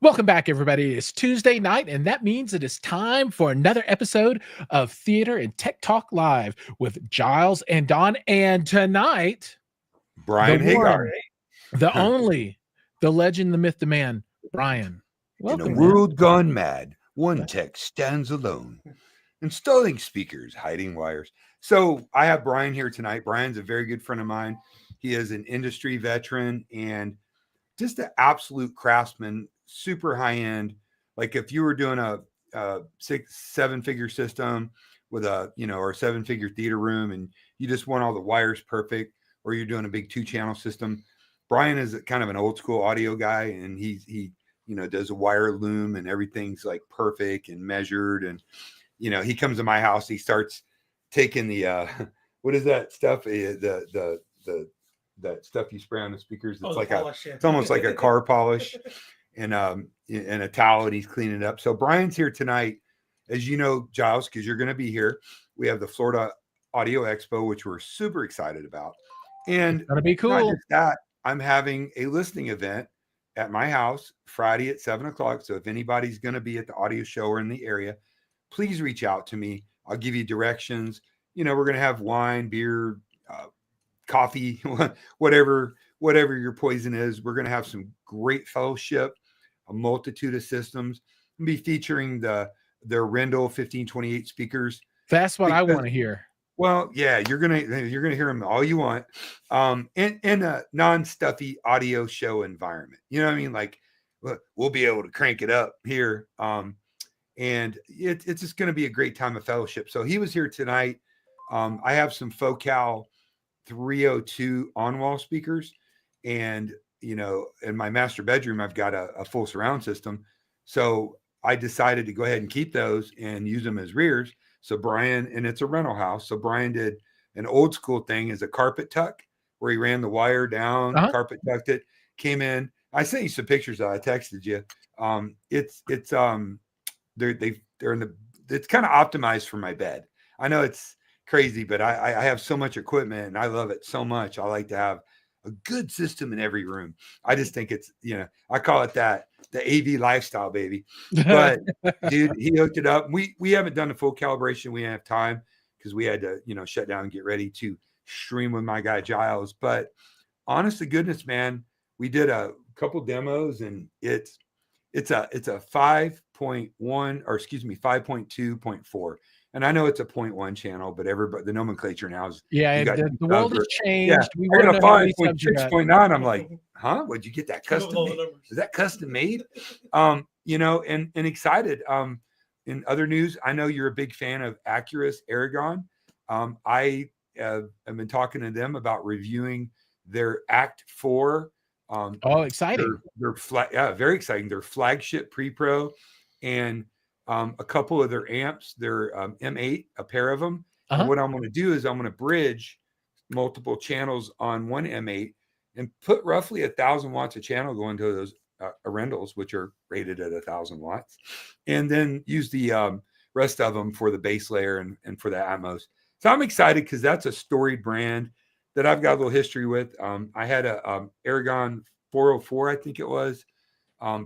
Welcome back, everybody. It's Tuesday night, and that means it is time for another episode of Theater and Tech Talk Live with Giles and Don. And tonight, Brian the Hagar. one, the only, the legend, the myth, the man, Brian. Welcome, In a world gone mad, one tech stands alone, installing speakers, hiding wires. So I have Brian here tonight. Brian's a very good friend of mine. He is an industry veteran and just an absolute craftsman, super high end. Like if you were doing a 6-7 figure system with a, or a 7-figure theater room and you just want all the wires perfect, or you're doing a big 2-channel system. Brian is kind of an old school audio guy, and he does a wire loom and everything's like perfect and measured. And, he comes to my house, he starts taking the, what is that stuff? That stuff you spray on the speakers. It's it's almost like a car polish and a towel, and he's cleaning it up. So Brian's here tonight, as you know, Giles, because you're going to be here. We have the Florida Audio Expo, which we're super excited about. And it's gonna be cool. Not just that, I'm having a listening event at my house Friday at 7:00. So if anybody's going to be at the audio show or in the area, please reach out to me. I'll give you directions. We're going to have wine, beer, coffee, whatever your poison is. We're going to have some great fellowship, a multitude of systems. We'll be featuring their Rendell 1528 speakers. That's what I want to hear. Well, yeah, you're gonna hear them all you want, in a non-stuffy audio show environment. You know what I mean? Like, we'll be able to crank it up here, and it's just going to be a great time of fellowship. So he was here tonight. I have some Focal 302 on-wall speakers, and in my master bedroom I've got a full surround system. So I decided to go ahead and keep those and use them as rears. So Brian, and it's a rental house, so Brian did an old school thing as a carpet tuck, where he ran the wire down, carpet tucked it, came in. I sent you some pictures that I texted you. It's kind of optimized for my bed. I know it's crazy, but I have so much equipment and I love it so much. I like to have a good system in every room. I just think it's, I call it the AV lifestyle, baby. But dude, he hooked it up. We haven't done a full calibration. We didn't have time because we had to, shut down and get ready to stream with my guy Giles. But honest to goodness, man, we did a couple demos, and it's a 5.2.4. And I know it's a 0.1 channel, but everybody, the nomenclature now is the world has changed. Yeah, we I got a 5.6.9. I'm like, huh? Where'd you get that custom made? Is that custom made? And excited. In other news, I know you're a big fan of Acura's Aragon. I have been talking to them about reviewing their Act 4. Exciting! Very exciting. Their flagship pre-pro, and a couple of their amps, their M8, a pair of them. And what I'm going to do is I'm going to bridge multiple channels on one M8 and put roughly 1,000 watts of channel going to those Rendels, which are rated at 1,000 watts, and then use the rest of them for the bass layer and for the Atmos. So I'm excited because that's a storied brand that I've got a little history with. I had a Aragon 404, I think it was.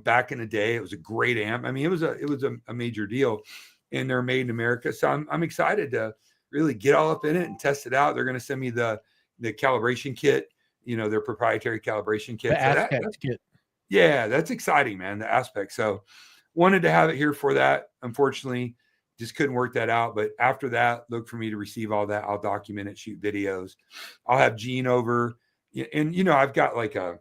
Back in the day, it was a great amp. I mean, it was a major deal, and they're made in America. So I'm excited to really get all up in it and test it out. They're going to send me the calibration kit, their proprietary calibration kit. The Aspect kit. Yeah, that's exciting, man. The Aspect. So wanted to have it here for that. Unfortunately, just couldn't work that out. But after that, look for me to receive all that. I'll document it, shoot videos. I'll have Gene over, and I've got like a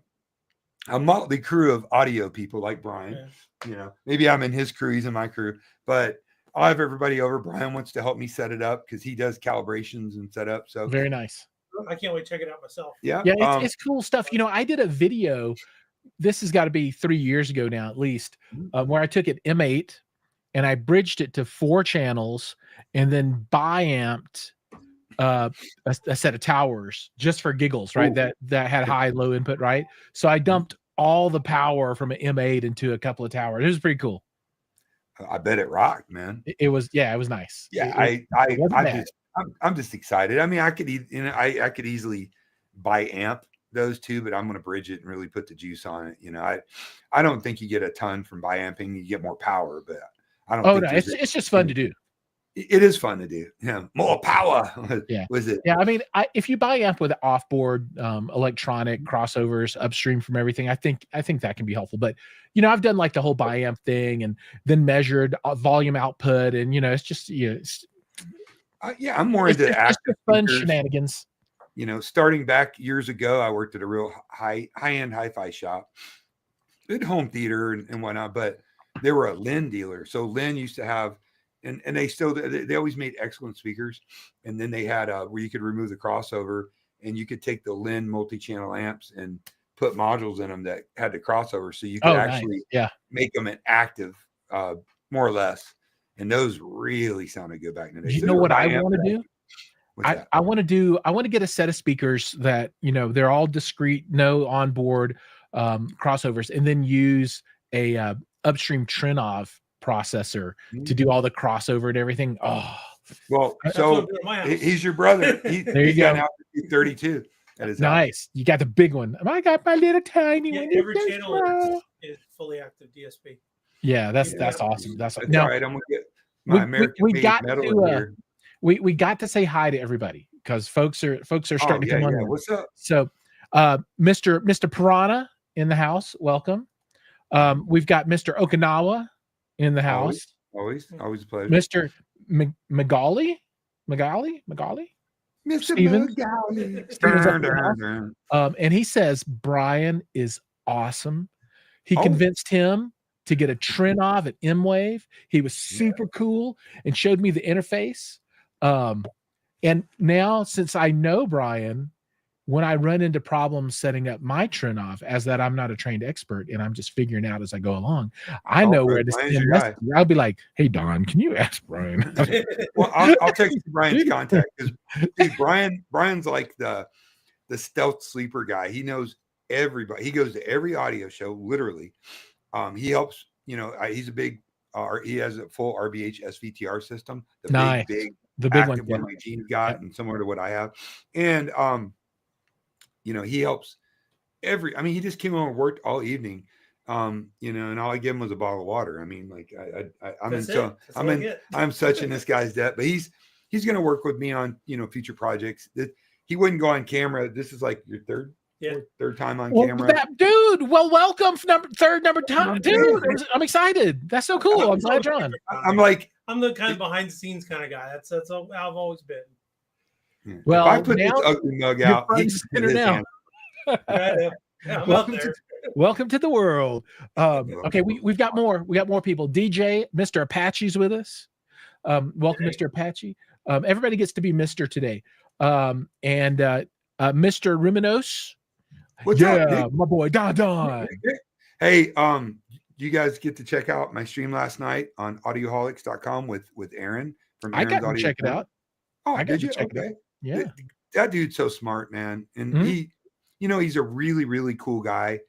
motley crew of audio people like Brian. Maybe I'm in his crew, he's in my crew, but I'll have everybody over. Brian wants to help me set it up because he does calibrations and setup. So very nice. I can't wait to check it out myself. Yeah, it's cool stuff. I did a video. This has got to be 3 years ago now, at least, where I took an M8 and I bridged it to 4 channels and then bi-amped a set of towers just for giggles, right? Ooh. That had high low input, right? So I dumped all the power from an M8 into a couple of towers. It was pretty cool. I bet it rocked, man. It was nice. Yeah, I'm just excited. I mean, I could easily buy amp those two, but I'm going to bridge it and really put the juice on it. I don't think you get a ton from bi-amping. You get more power, but I don't think it's just fun to do. It is fun to do. Yeah, more power. Yeah, was it? Yeah, I mean, if you bi-amp with off-board electronic crossovers upstream from everything, I think that can be helpful. But I've done like the whole bi-amp thing and then measured volume output, and it's just I'm more into active fun speakers. shenanigans. Starting back years ago, I worked at a real high-end hi-fi shop, good home theater and whatnot, but they were a Lin dealer. So Lin used to have, and they always made excellent speakers. And then they had where you could remove the crossover and you could take the Lin multi-channel amps and put modules in them that had the crossover. So you could actually make them an active, more or less. And those really sounded good back in the day. You know what I want to do? I want to get a set of speakers that, they're all discrete, no onboard crossovers, and then use a upstream Trinov processor to do all the crossover and everything. Oh, well, so he's your brother. There you go. Now 32. That is nice. House. You got the big one. I got my little tiny one. Every channel is fully active DSP. Yeah, that's awesome. That's now, all right. I'm gonna get my American metal in here. We got to say hi to everybody because folks are starting to come on. Yeah. What's up? So, Mr. Piranha in the house, welcome. We've got Mr. Okinawa in the house. Always a pleasure. Mr. Magali. Mr. Steven. Magali. And he says Brian is awesome. He convinced him to get a Trinov at M-Wave. He was super cool and showed me the interface. And now, since I know Brian, when I run into problems setting up my Trinov, as that I'm not a trained expert and I'm just figuring out as I go along, I know where to send messages. I'll be like, "Hey Don, can you ask Brian?" Well, I'll text you Brian's contact because Brian's like the stealth sleeper guy. He knows everybody. He goes to every audio show, literally. He helps. He's a big. He has a full RBH SVTR system. The big one like Gene's got, and similar to what I have, and he helps he just came on and worked all evening. And all I give him was a bottle of water. I mean, like I'm such in this guy's debt, but he's going to work with me on, future projects that he wouldn't go on camera. This is like your third time on camera. Dude, well, welcome third time. Dude, I'm excited. That's so cool. I'm glad you're on. I'm the kind of behind the scenes kind of guy. That's how I've always been. Well, if I put this ugly mug out, he's now. Welcome to the world. Okay, we've got more. We got more people. DJ, Mr. Apache's with us. Welcome, Mr. Apache. Everybody gets to be Mr. today. And Mr. Ruminos. What's up, my boy Don. Hey, you guys get to check out my stream last night on audioholics.com with Aaron from Aaron's I got to check it out. Oh, did you? Okay. Yeah. That dude's so smart, man. And he, he's a really, really cool guy.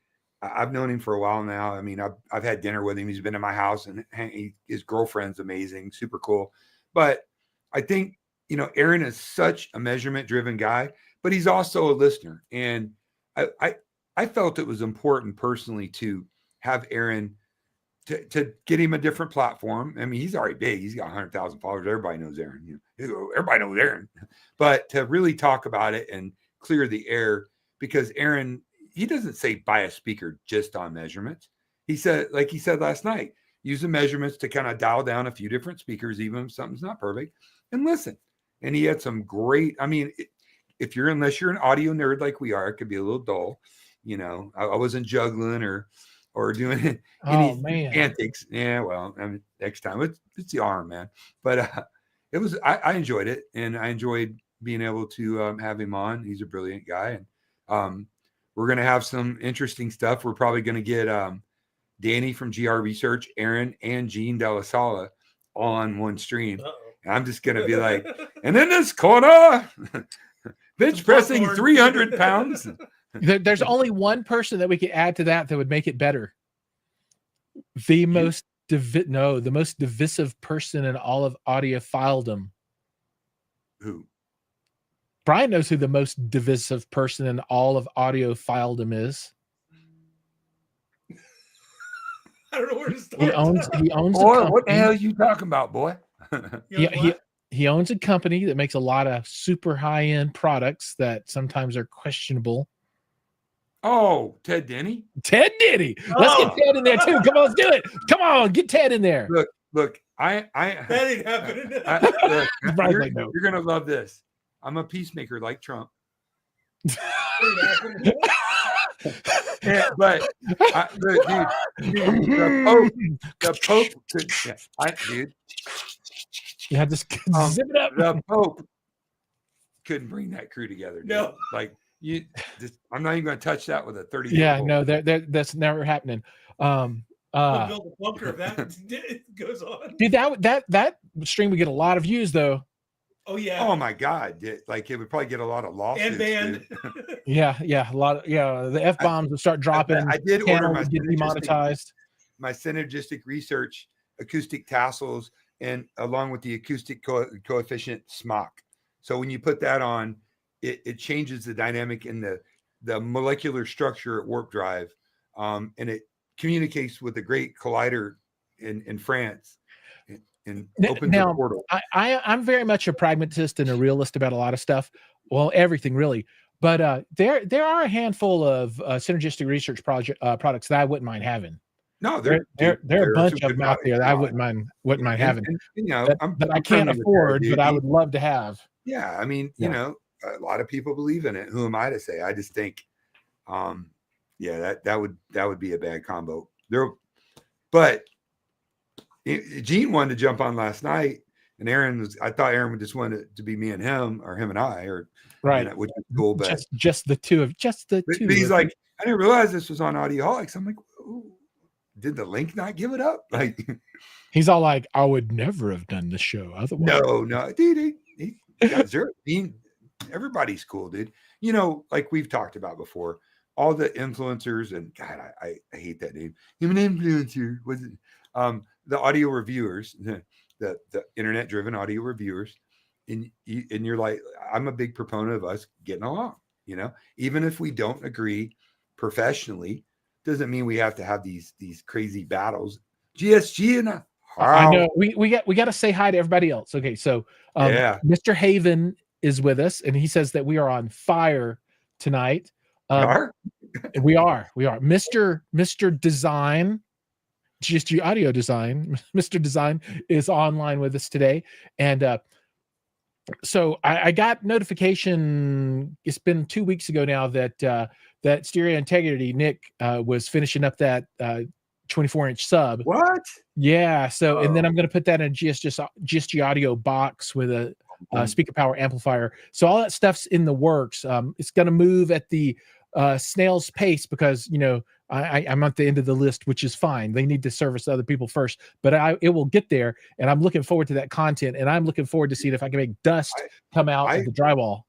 I've known him for a while now. I mean, I've had dinner with him. He's been in my house, and his girlfriend's amazing, super cool. But I think, Aaron is such a measurement-driven guy, but he's also a listener. And I felt it was important personally to have Aaron to get him a different platform. I mean, he's already big. He's got 100,000 followers. Everybody knows Aaron. Everybody knows Aaron. But to really talk about it and clear the air, because Aaron, he doesn't say buy a speaker just on measurements. He said, like he said last night, use the measurements to kind of dial down a few different speakers, even if something's not perfect, and listen. And he had some great, unless you're an audio nerd like we are, it could be a little dull. I wasn't juggling or doing any antics. Yeah, well, next time it's the arm, man. But it was, I enjoyed it, and I enjoyed being able to have him on. He's a brilliant guy, and we're going to have some interesting stuff. We're probably going to get Danny from GR Research, Aaron, and Gene De La Sala on one stream. And I'm just going to be like, and in this corner, bench pressing 300 pounds. There's only one person that we could add to that would make it better. The most divisive person in all of audiophiledom. Who? Brian knows who the most divisive person in all of audio filedom is. I don't know where to start. He owns boy, a company. what the hell are you talking about, boy? He owns a company that makes a lot of super high-end products that sometimes are questionable. Oh, Ted Denny. Ted Denny. Let's get Ted in there too. Come on, let's do it. Come on, get Ted in there. Look, that ain't happening. You're gonna love this. I'm a peacemaker like Trump. Yeah, but dude, the Pope could, dude. Yeah, just zip it up. The Pope couldn't bring that crew together. Dude. No, like I'm not even going to touch that with a 30. Yeah, no, that's never happening. build a bunker if that goes on. Dude, that stream would get a lot of views though. Oh yeah. Oh my God! Like it would probably get a lot of lawsuits. And banned. Yeah, a lot. The F-bombs would start dropping. I did order my get demonetized. My synergistic research acoustic tassels, and along with the acoustic coefficient SMOC. So when you put that on, it changes the dynamic in the molecular structure at warp drive, and it communicates with the great collider in France. And opens a portal. I'm very much a pragmatist and a realist about a lot of stuff. Well, everything really. But there are a handful of synergistic research products that I wouldn't mind having. No, there are a bunch of them out there that I wouldn't mind having. That I can't afford, but I would love to have. Yeah, I mean, you know, a lot of people believe in it. Who am I to say? I just think, that would be a bad combo. But Gene wanted to jump on last night, and I thought Aaron would just want it to be me and him, or him and I, or right, which is cool. But just the two. But he's like, I didn't realize this was on Audioholics. I'm like, ooh, did the link not give it up? Like, he's all like, I would never have done the show otherwise. No, dude, he got zero. Everybody's cool, dude. You know, like we've talked about before, all the influencers, and God, I hate that name. I'm an influencer. Was it? The audio reviewers, the internet driven audio reviewers, and you're like, I'm a big proponent of us getting along, you know, even if we don't agree professionally, doesn't mean we have to have these crazy battles. GSG and I know we got to say hi to everybody else. Okay, so Mr. Haven is with us, and he says that we are on fire tonight. We are Mr. Design. GSG Audio Design, Mr. Design is online with us today. And so I got notification, it's been 2 weeks ago now, that Stereo Integrity, Nick, was finishing up that 24-inch sub. What? Yeah, so and then I'm going to put that in a GSG Audio box with a speaker power amplifier. So all that stuff's in the works. It's going to move at the snail's pace because, you know, I'm at the end of the list, which is fine. They need to service other people first, but it will get there, and I'm looking forward to that content, and I'm looking forward to seeing if I can make dust come out of the drywall.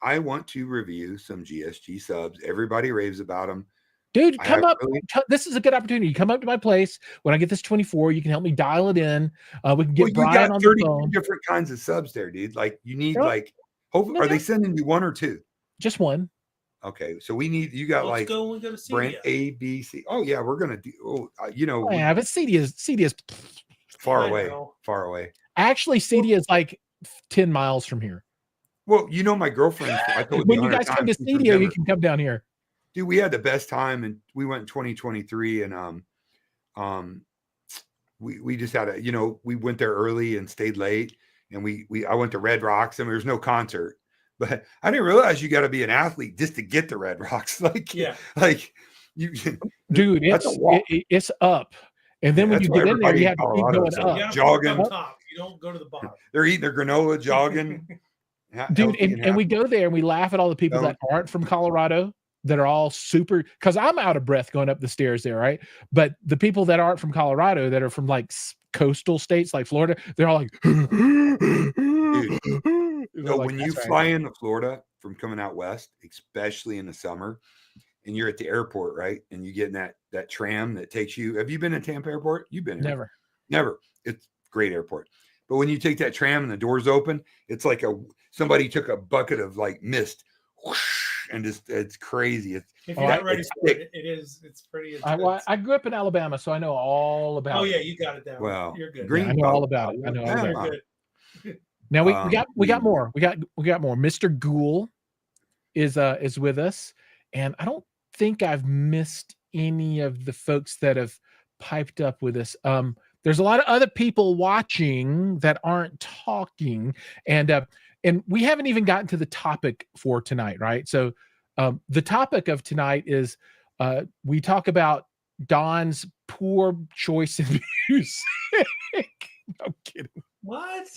I want to review some GSG subs. Everybody raves about them. Dude, come up. This is a good opportunity. Come up to my place when I get this 24. You can help me dial it in. We can get Brian on the phone. Different kinds of subs there, dude. Like you need hopefully, are they sending you one or two? Just one. Okay, so you got we go to brand A, B, C. Oh yeah, we're gonna do. Yeah, but CD is far away. Actually, CD is like 10 miles from here. Well, you know my girlfriend. I told when you guys come to studio, you can come down here. Dude, we had the best time, and we went in 2023, and we just had we went there early and stayed late, and I went to Red Rocks, and there was no concert. But I didn't realize you got to be an athlete just to get to Red Rocks. Like you, dude, it's up. And then when you get in there, you have to keep going up. Jogging. Top. You don't go to the bottom. They're eating their granola, jogging. Dude, and we go there and we laugh at all the people that aren't from Colorado, that are all super, because I'm out of breath going up the stairs there, right? But the people that aren't from Colorado, that are from like coastal states like Florida, they're all like, dude. So when you fly into Florida from coming out west, especially in the summer, and you're at the airport, right? And you get in that tram that takes you. Have you been in Tampa Airport? You've been never. It's a great airport. But when you take that tram and the doors open, it's like somebody took a bucket of like mist, whoosh, and it's crazy. If you're not ready for it, it's pretty intense. I grew up in Alabama, so I know all about it. Oh yeah, you got it down. Well, you're good. I know all about it. I know all about it. Now we got more. We got more. Mr. Ghoul is with us, and I don't think I've missed any of the folks that have piped up with us. There's a lot of other people watching that aren't talking, and we haven't even gotten to the topic for tonight, right? So the topic of tonight is we talk about Don's poor choice in music. I'm kidding. What?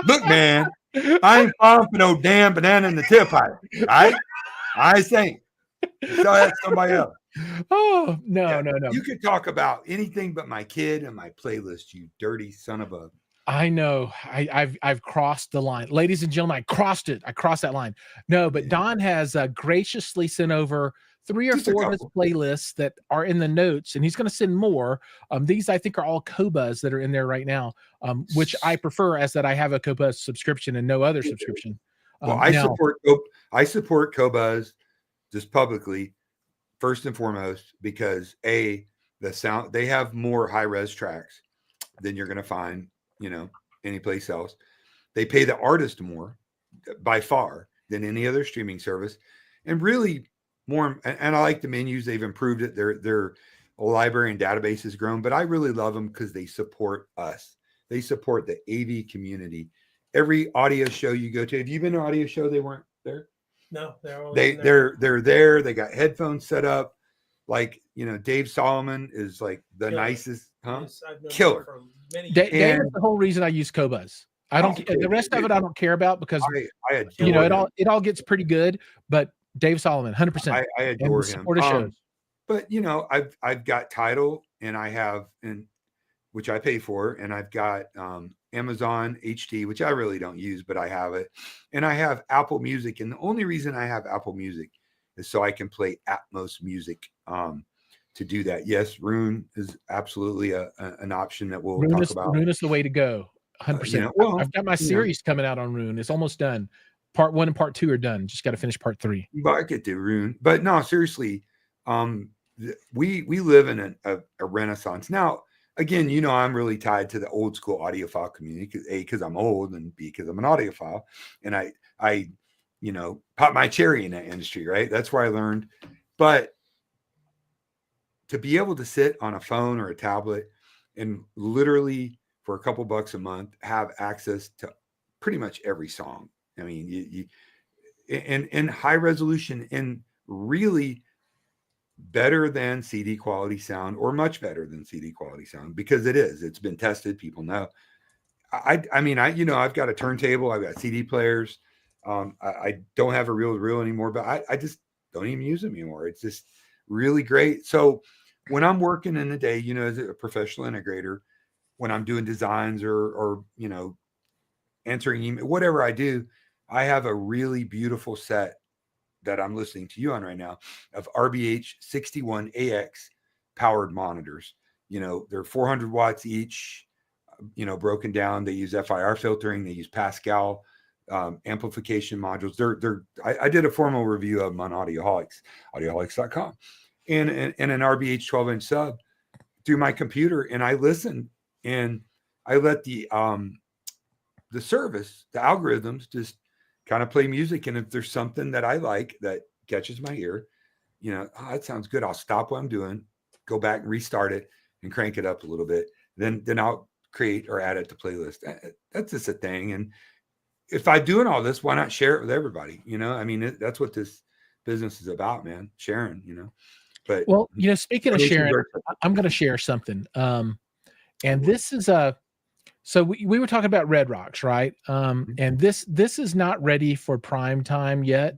Look, man, I ain't falling for no damn banana in the tailpipe. Right? I say, so that's somebody else. Oh no, yeah, no. You could talk about anything but my kid and my playlist, you dirty son of a. I know. I've crossed the line, ladies and gentlemen. I crossed it. I crossed that line. No, but Don has graciously sent over 3 or 4 of his playlists that are in the notes, and he's going to send more. These I think are all Qobuz that are in there right now, which I prefer, as that I have a Qobuz subscription and no other subscription. Well, I support Qobuz just publicly, first and foremost, because the sound, they have more high res tracks than you're going to find, anyplace else. They pay the artist more by far than any other streaming service, and really more. And I like the menus; they've improved it. Their library and database has grown, but I really love them because they support us. They support the AV community. Every audio show you go to, have you been to an audio show? They weren't there. No, they're there. They got headphones set up. Like, Dave Solomon is like the nicest, killer. Dave is the whole reason I use Qobuz. I don't. The rest of it I don't care about because it all gets pretty good. But Dave Solomon, 100%. I adore him. Shows. But I've got Tidal, and I have which I pay for, and I've got Amazon HD, which I really don't use, but I have it, and I have Apple Music. And the only reason I have Apple Music is so I can play Atmos music. To do that, yes, Rune is absolutely an option that we'll talk about. Rune is the way to go, 100%. I've got my series coming out on Rune. It's almost done. Part 1 and part 2 are done. Just got to finish part 3. But I could do Rune, but no, seriously, we live in a renaissance now. Again, I'm really tied to the old school audiophile community, because I'm old, and B, because I'm an audiophile, and I pop my cherry in that industry, right? That's where I learned. But to be able to sit on a phone or a tablet and literally for a couple bucks a month have access to pretty much every song. I mean, you in high resolution, and really better than CD quality sound, or much better than CD quality sound, because it's been tested. People know. I mean, I've got a turntable, I've got CD players. I don't have a reel anymore, but I just don't even use them anymore. It's just really great. So when I'm working in the day, as a professional integrator, when I'm doing designs or answering email, whatever I do, I have a really beautiful set that I'm listening to you on right now of RBH 61AX powered monitors. They're 400 watts each, broken down. They use FIR filtering. They use Pascal amplification modules. I did a formal review of them on audioholics.com, and an RBH 12-inch sub through my computer, and I listen, and I let the service, the algorithms, just kind of play music. And if there's something that I like that catches my ear, that sounds good, I'll stop what I'm doing, go back and restart it and crank it up a little bit. Then I'll create or add it to playlist. That's just a thing. And if I'm doing all this, why not share it with everybody? I mean, that's what this business is about, man. Sharing, But speaking of sharing, I'm going to share something. And this is so we were talking about Red Rocks, right? And this is not ready for prime time yet,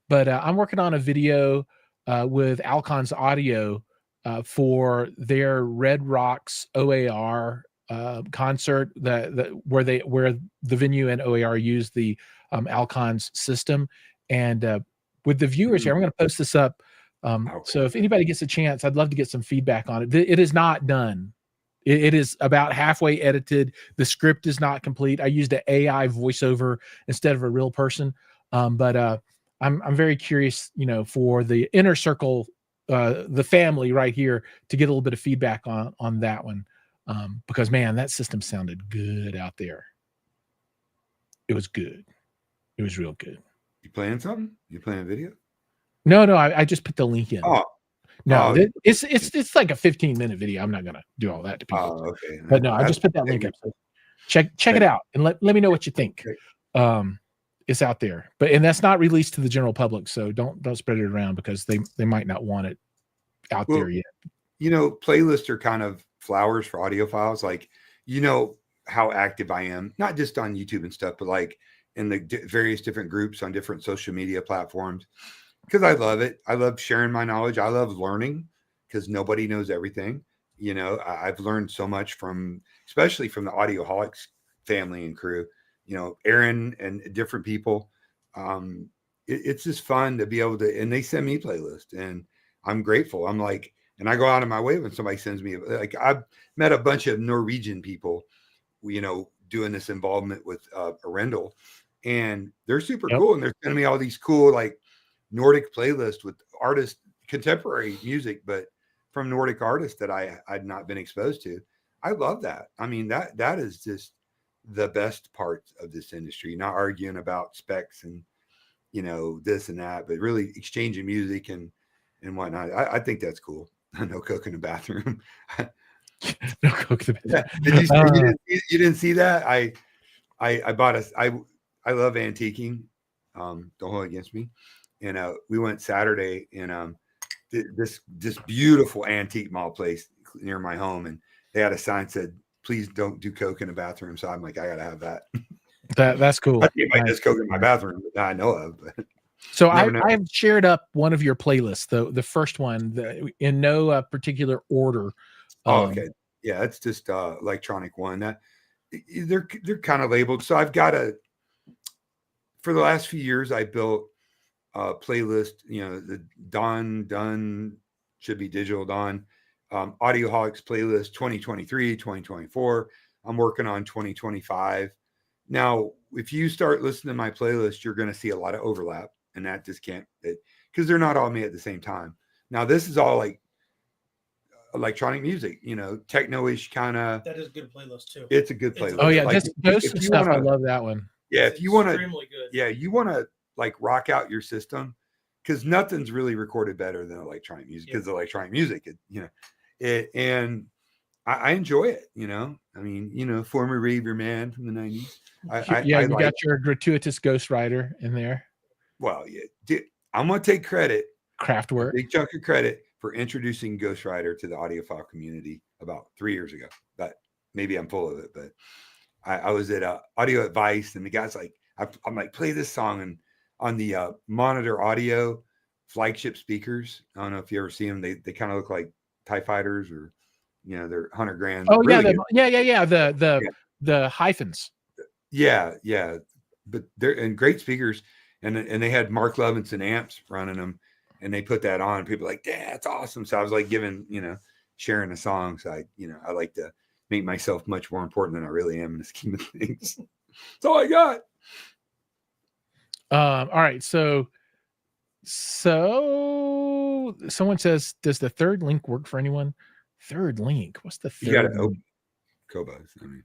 but I'm working on a video with Alcon's Audio for their Red Rocks OAR concert where the venue and OAR use the Alcon's system. And with the viewers here, I'm going to post this up. So if anybody gets a chance, I'd love to get some feedback on it. It is not done. It is about halfway edited. The script is not complete. I used an AI voiceover instead of a real person. But I'm very curious, for the inner circle, the family right here, to get a little bit of feedback on that one. Because man, that system sounded good out there. It was good. It was real good. You playing something? You playing a video? No, I just put the link in. Oh, no, it's like a 15-minute video. I'm not gonna do all that to people. Oh, okay. But no, I just put that link up. So check it out and let me know what you think. It's out there, and that's not released to the general public, so don't spread it around because they might not want it out there yet. Playlists are kind of flowers for audiophiles. Like, how active I am, not just on YouTube and stuff, but like in the various different groups on different social media platforms, because I love it. I love sharing my knowledge. I love learning because nobody knows everything. I've learned so much especially from the Audioholics family and crew, Aaron and different people. It's just fun to be able to, and they send me playlists and I'm grateful. I'm like, and I go out of my way when somebody sends me, like, I've met a bunch of Norwegian people, doing this involvement with Arendal, and they're super cool. And they're sending me all these cool, like, Nordic playlists with artists, contemporary music, but from Nordic artists that I'd not been exposed to. I love that. I mean, that is just the best part of this industry, not arguing about specs and, this and that, but really exchanging music and whatnot. I think that's cool. No coke in the bathroom. No coke in the bathroom. You didn't see that? I bought I love antiquing. Don't hold it against me. And we went Saturday and this beautiful antique mall place near my home, and they had a sign said, "Please don't do coke in the bathroom." So I'm like, I gotta have that. That's cool. I might just coke in my bathroom that I know of. But so I've shared up one of your playlists, the first one, in no particular order. Okay, yeah, it's just electronic one. That they're kind of labeled. So I've got for the last few years, I built playlist, the Done should be Digital Dawn, Audioholics playlist 2023, 2024. I'm working on 2025. Now, if you start listening to my playlist, you're going to see a lot of overlap, and that just can't, because they're not all made at the same time. Now, this is all like electronic music, techno-ish kind of. That is a good playlist too. It's a good playlist. Oh yeah, like, Ghost stuff. I love that one. Yeah, if you want to, good. Yeah, you want to like rock out your system, because nothing's really recorded better than electronic music. Because electronic music, and I enjoy it. I mean, former raver man from the 90s. You got your gratuitous ghostwriter in there. Well, yeah, I'm gonna take credit, Kraftwerk, big chunk of credit for introducing Ghostwriter to the audiophile community about 3 years ago. But maybe I'm full of it. But I was at Audio Advice, and the guy's like, I'm like, play this song, and on the Monitor Audio flagship speakers. I don't know if you ever see them. They kind of look like TIE fighters, or they're $100,000. Oh really yeah. The hyphens. Yeah. But they're great speakers, and they had Mark Levinson amps running them, and they put that on. People were like, yeah, that's awesome. So I was like sharing the songs. I like to make myself much more important than I really am in the scheme of things. That's all I got. All right. So someone says, does the third link work for anyone? Third link? What's the third? You got to open Kobos. I mean.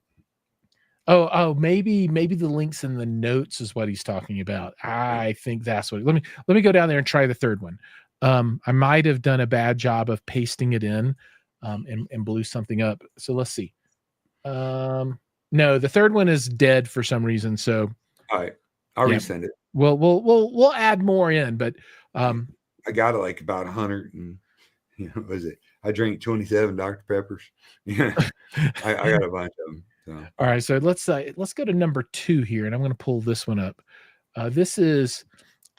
Oh, maybe the links in the notes is what he's talking about. I think that's what. Let me go down there and try the third one. I might have done a bad job of pasting it in, and blew something up. So let's see. No, the third one is dead for some reason. So all right, I'll resend it. We'll add more in, but I got it like about 100 and what is it? I drank 27 Dr. Peppers. Yeah, I got a bunch of them. So. All right, so let's go to number 2 here, and I'm going to pull this one up. This is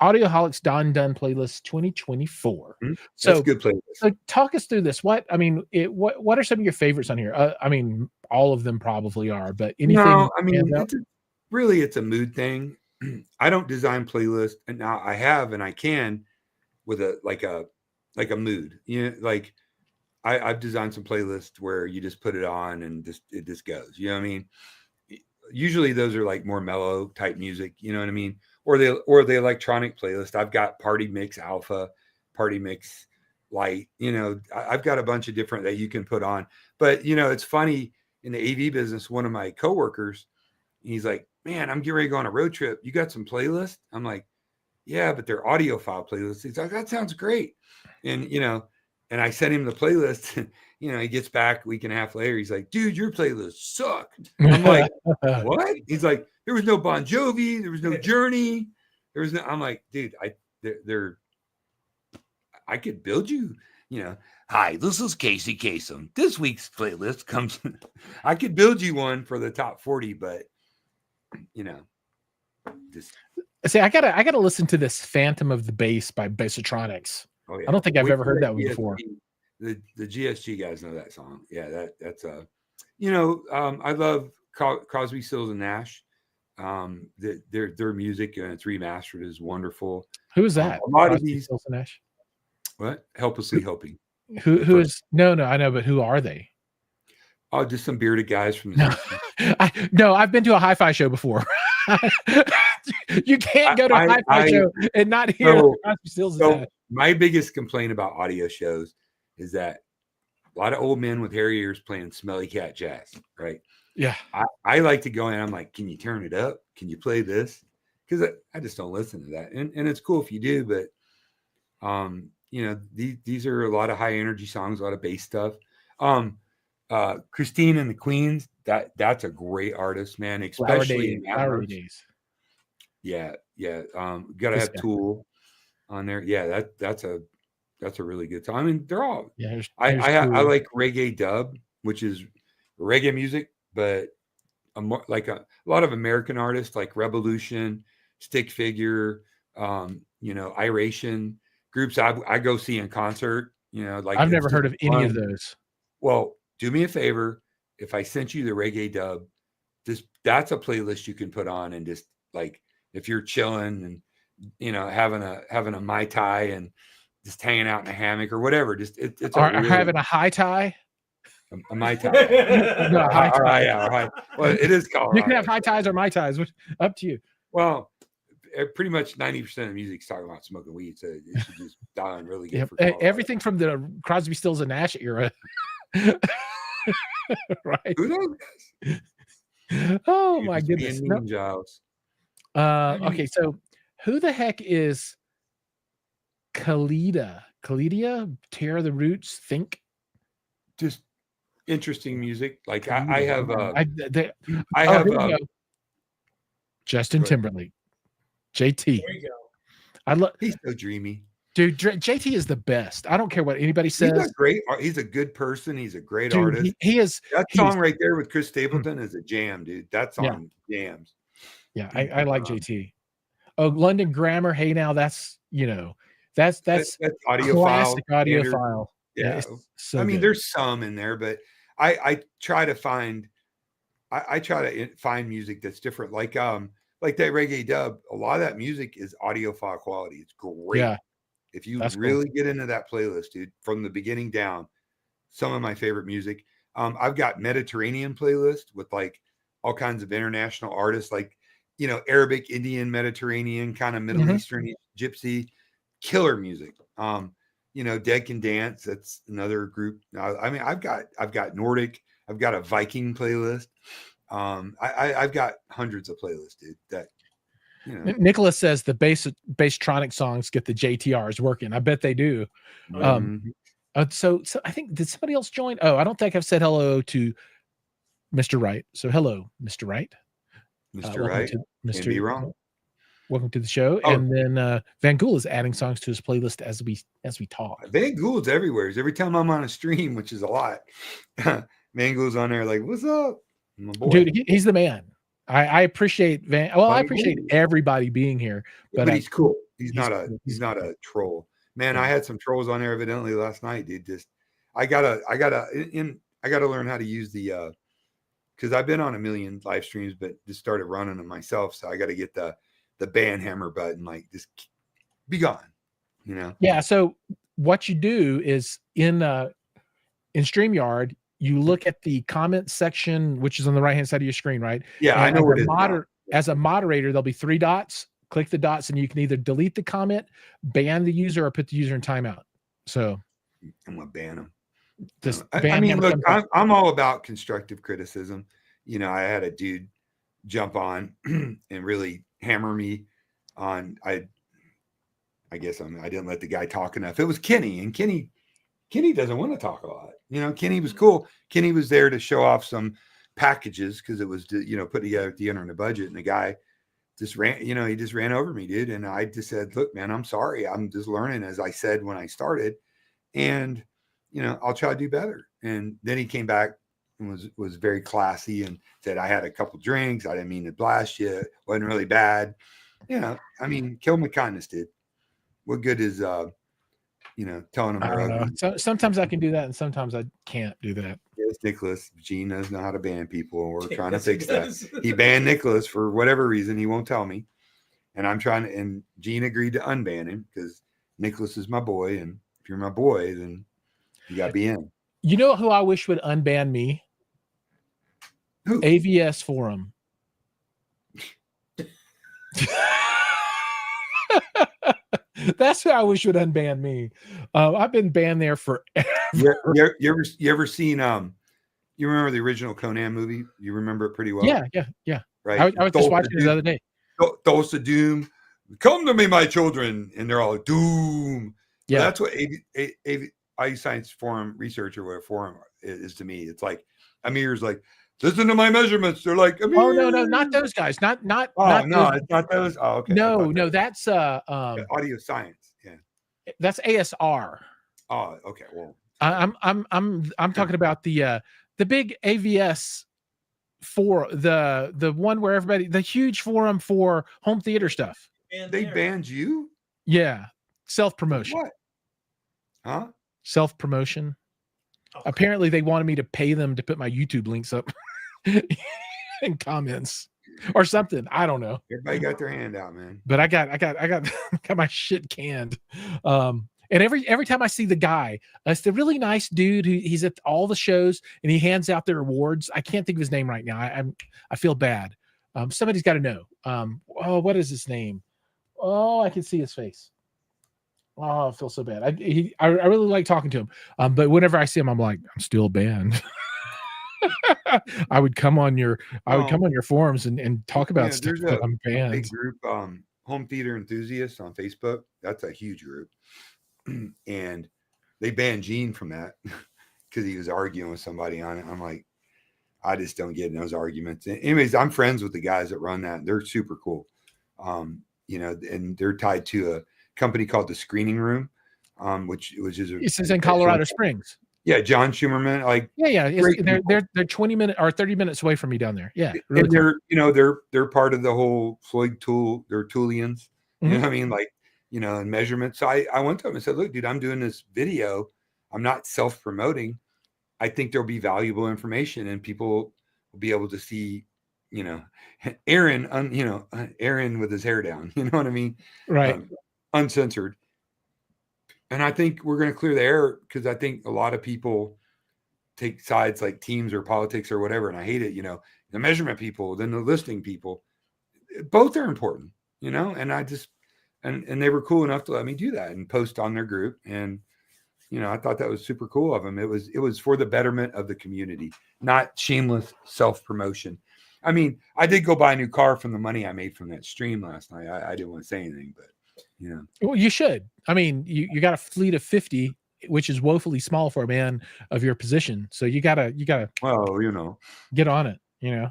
Audioholics Don Dunn playlist 2024. Mm-hmm. So that's a good playlist. So talk us through this. What are some of your favorites on here? I mean, all of them probably are, but anything? No, I mean, it's a mood thing. I don't design playlists, and now I have, and I can with a mood. Like I've designed some playlists where you just put it on and it just goes. You know what I mean? Usually those are like more mellow type music. You know what I mean? Or the electronic playlist. I've got Party Mix Alpha, Party Mix Light. You know, I've got a bunch of different that you can put on. But you know, it's funny in the AV business. One of my coworkers, he's like, "Man, I'm getting ready to go on a road trip. You got some playlists?" I'm like, "Yeah, but they're audiophile playlists." He's like, "That sounds great." And you know, and I sent him the playlist. And, you know, he gets back a week and a half later. He's like, "Dude, your playlist sucked." I'm like, "What?" He's like, "There was no Bon Jovi. There was no Journey. There was no." I'm like, "Dude, I could build you. You know, hi, this is Casey Kasem. This week's playlist comes. I could build you one for the top 40, but you know, just see, I gotta listen to this Phantom of the Bass by Bassotronics. Oh yeah. I don't think I've ever heard that one before. The GSG guys know that song. Yeah, that's you know, I love Crosby, Stills and Nash. Their music and it's remastered is wonderful. Who is that? A lot Crosby, of these. Stills and Nash? What? Helplessly Hoping. Who is? No, I know, but who are they? Oh, just some bearded guys from the no, I've been to a hi-fi show before. You can't go to a hi-fi show and not hear Crosby, Stills and Nash. My biggest complaint about audio shows is that a lot of old men with hairy ears playing smelly cat jazz, right? Yeah. I like to go in. I'm like, can you turn it up? Can you play this? Because I just don't listen to that. And it's cool if you do, but you know, these are a lot of high energy songs, a lot of bass stuff. Christine and the Queens, that's a great artist, man, especially in Flower Days. Yeah. Gotta have Tool on there. Yeah, that's a really good song. I mean, they're all I like reggae dub, which is reggae music, but like a lot of American artists like Revolution, Stick Figure, you know, Iration groups I go see in concert. You know, like I've never heard of any of those. Well, do me a favor. If I sent you the reggae dub, that's a playlist you can put on and just like if you're chilling and you know having a Mai Tai and just hanging out in a hammock or whatever. Just it's having a high tie. A Mai Tai. No, high tie. Yeah. Well, it is Colorado. You can have high ties or Mai Tais. Up to you. Well, pretty much 90% of music is talking about smoking weed, so it should just die really good. Yeah, everything from the Crosby, Stills and Nash era. Right. Who knows? Oh my goodness. No. Jiles. Okay, so who the heck is Khalida? Tear of the Roots, Think? Just interesting music. Like Khalida. I have Justin Timberlake. JT. There you go. He's so dreamy. Dude, JT is the best. I don't care what anybody says. He's a good person. He's a great artist. He is. That song right there with Chris Stapleton is a jam, dude. That song jams. Yeah, I like JT. Oh, London Grammar. Hey, now that's that's audiophile. Audiophile. Yeah. So I mean, good. There's some in there, but I try to find music that's different. Like that reggae dub. A lot of that music is audiophile quality. It's great. Yeah. If you really get into that playlist, dude, from the beginning down, some of my favorite music. I've got Mediterranean playlist with like all kinds of international artists, like, you know, Arabic, Indian, Mediterranean, kind of Middle Eastern, Gypsy, killer music. You know, Dead Can Dance. That's another group. I mean, I've got Nordic. I've got a Viking playlist. I've got hundreds of playlists, dude. That. You know. Nicholas says the Basstronic songs get the JTRs working. I bet they do. So I think, did somebody else join? Oh, I don't think I've said hello to Mr. Wright. So hello, Mr. Wright. Mr. Wright. Mr. Be wrong. Welcome to the show. Oh. And then Van Gool is adding songs to his playlist as we talk. Van Gould's everywhere. Every time I'm on a stream, which is a lot, Van Goul's on there like, what's up? My boy. Dude, he's the man. I appreciate I appreciate everybody being here, but he's cool. He's not a troll, man. I had some trolls on there evidently last night, dude. Just I gotta learn how to use the because I've been on a million live streams, but just started running them myself. So I got to get the ban hammer button, like just be gone, you know? Yeah. So what you do is in in StreamYard, you look at the comment section, which is on the right hand side of your screen, right? Yeah, and I know what it is now. As a moderator, there'll be 3 dots. Click the dots, and you can either delete the comment, ban the user, or put the user in timeout. So I'm gonna ban them. just I mean, look, I'm all about constructive criticism. You know, I had a dude jump on and really hammer me on. I guess I didn't let the guy talk enough. It was Kenny, and Kenny doesn't want to talk a lot. You know, Kenny was cool. Kenny was there to show off some packages because it was, you know, put together at the end of the budget, and the guy just ran, you know, he just ran over me, dude. And I just said, look, man, I'm sorry. I'm just learning, as I said when I started, and, you know, I'll try to do better. And then he came back and was very classy and said, I had a couple drinks. I didn't mean to blast you. It wasn't really bad. You know, I mean, kill him with kindness, dude. What good is, you know, telling them they're ugly? So sometimes I can do that, and sometimes I can't do that. Yes, Nicholas. Gene doesn't know how to ban people, and we're trying to fix that. He banned Nicholas for whatever reason. He won't tell me. And I'm trying to, and Gene agreed to unban him because Nicholas is my boy. And if you're my boy, then you got to be in. You know who I wish would unban me? Who? AVS Forum. That's who I wish would unban me. I've been banned there forever. You ever seen you remember the original Conan movie? You remember it pretty well. Yeah. Right. I was just watching it the other day. Those of Doom, come to me, my children, and they're all Doom. Yeah, well, that's what IU Science Forum research or whatever forum is to me. It's like Amir's like, listen to my measurements. They're like, Amir. Oh no, not those guys. Not no, those. It's not those. Oh, okay. No, that's audio science. Yeah, that's ASR. Oh, okay. Well, I'm talking about the big AVS for the one where everybody, the huge forum for home theater stuff. They banned you? Yeah, self-promotion. What? Huh? Self-promotion. Okay. Apparently they wanted me to pay them to put my YouTube links up in comments or something. I don't know. Everybody got their hand out, man. But I got my shit canned. And every time I see the guy, it's the really nice dude he's at all the shows and he hands out their awards. I can't think of his name right now. I feel bad. Somebody's got to know. What is his name? Oh, I can see his face. Oh, I feel so bad. I really like talking to him. But whenever I see him, I'm like, I'm still banned. I would come on your forums and talk about stuff that I'm banned. Big group, home theater enthusiasts on Facebook. That's a huge group. And they banned Gene from that because he was arguing with somebody on it. I'm like, I just don't get in those arguments. Anyways, I'm friends with the guys that run that. They're super cool. You know, and they're tied to a company called the Screening Room, which is this is in Colorado Springs. Yeah, John Schumerman. Like, yeah. They're 20 minutes or 30 minutes away from me down there. Yeah, really and they're cool. They're part of the whole Floyd tool. They're Toolians. You know what I mean? Like, you know, and measurements. So I went to him and said, look, dude, I'm doing this video. I'm not self-promoting. I think there'll be valuable information and people will be able to see, you know, Aaron with his hair down, you know what I mean? Right. Uncensored. And I think we're going to clear the air because I think a lot of people take sides like teams or politics or whatever. And I hate it, you know, the measurement people, then the listing people, both are important, you know, and I just, and they were cool enough to let me do that and post on their group. And, you know, I thought that was super cool of them. It was for the betterment of the community, not shameless self-promotion. I mean, I did go buy a new car from the money I made from that stream last night. I didn't want to say anything, but you know. Well, you should. I mean, you got a fleet of 50, which is woefully small for a man of your position. So you gotta well, you know, get on it, you know.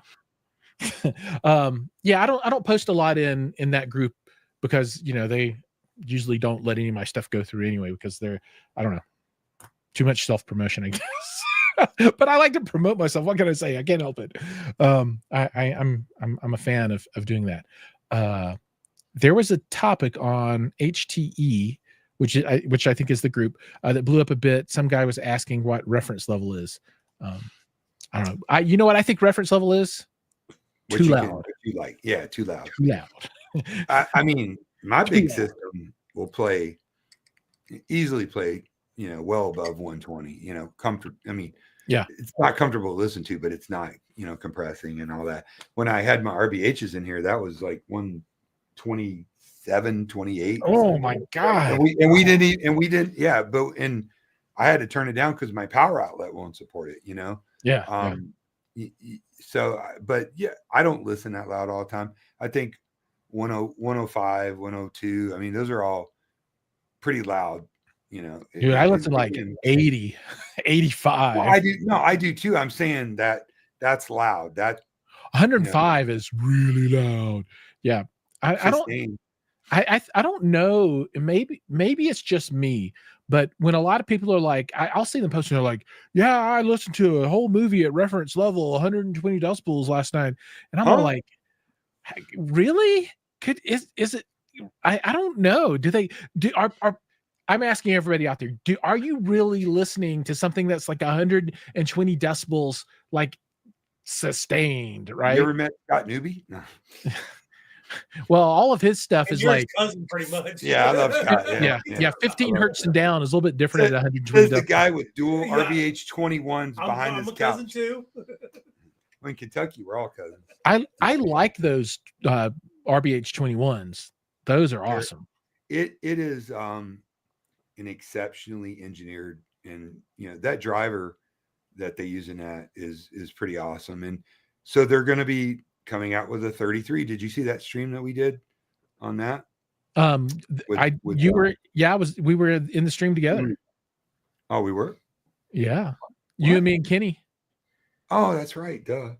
Yeah, I don't post a lot in that group because, you know, they usually don't let any of my stuff go through anyway because they're, I don't know, too much self-promotion, I guess. But I like to promote myself. What can I say? I can't help it. I'm a fan of doing that. There was a topic on HTE, which I think is the group that blew up a bit. Some guy was asking what reference level is. I don't know. You know what I think reference level is? Too loud. Yeah, too loud. Too loud. I mean, my big system will easily play, well above 120, comfortable. I mean, yeah, it's not comfortable to listen to, but it's not, compressing and all that. When I had my RBHs in here, that was like 127, 28. oh my God. And we didn't, yeah, and I had to turn it down because my power outlet won't support it, Yeah, So, but yeah, I don't listen that loud all the time. I think 105, 102, I mean, those are all pretty loud, dude, I listen like 80, 85. Well, I do too. I'm saying that's loud. That 105 is really loud. Yeah. I don't know. Maybe it's just me, but when a lot of people are like, I'll see them posting, they're like, yeah, I listened to a whole movie at reference level, 120 decibels last night. And I'm all like, really? Is it? I don't know. I'm asking everybody out there, are you really listening to something that's like 120 decibels, like sustained, right? You ever met Scott Newby? No. Well, all of his stuff is like cousin, pretty much. Yeah, I love Scott. Yeah. 15 hertz and down is a little bit different at 120. There's the guy with dual RBH 21s behind his couch. Cousin too. In Kentucky, we're all cousins. I like those RBH 21s. Those are awesome. It is an exceptionally engineered, and that driver that they use in that is pretty awesome. And so they're going to be coming out with a 33. Did you see that stream that we did on that? We were in the stream together. Oh, we were? Yeah. You and me and Kenny. Oh, that's right. Duh.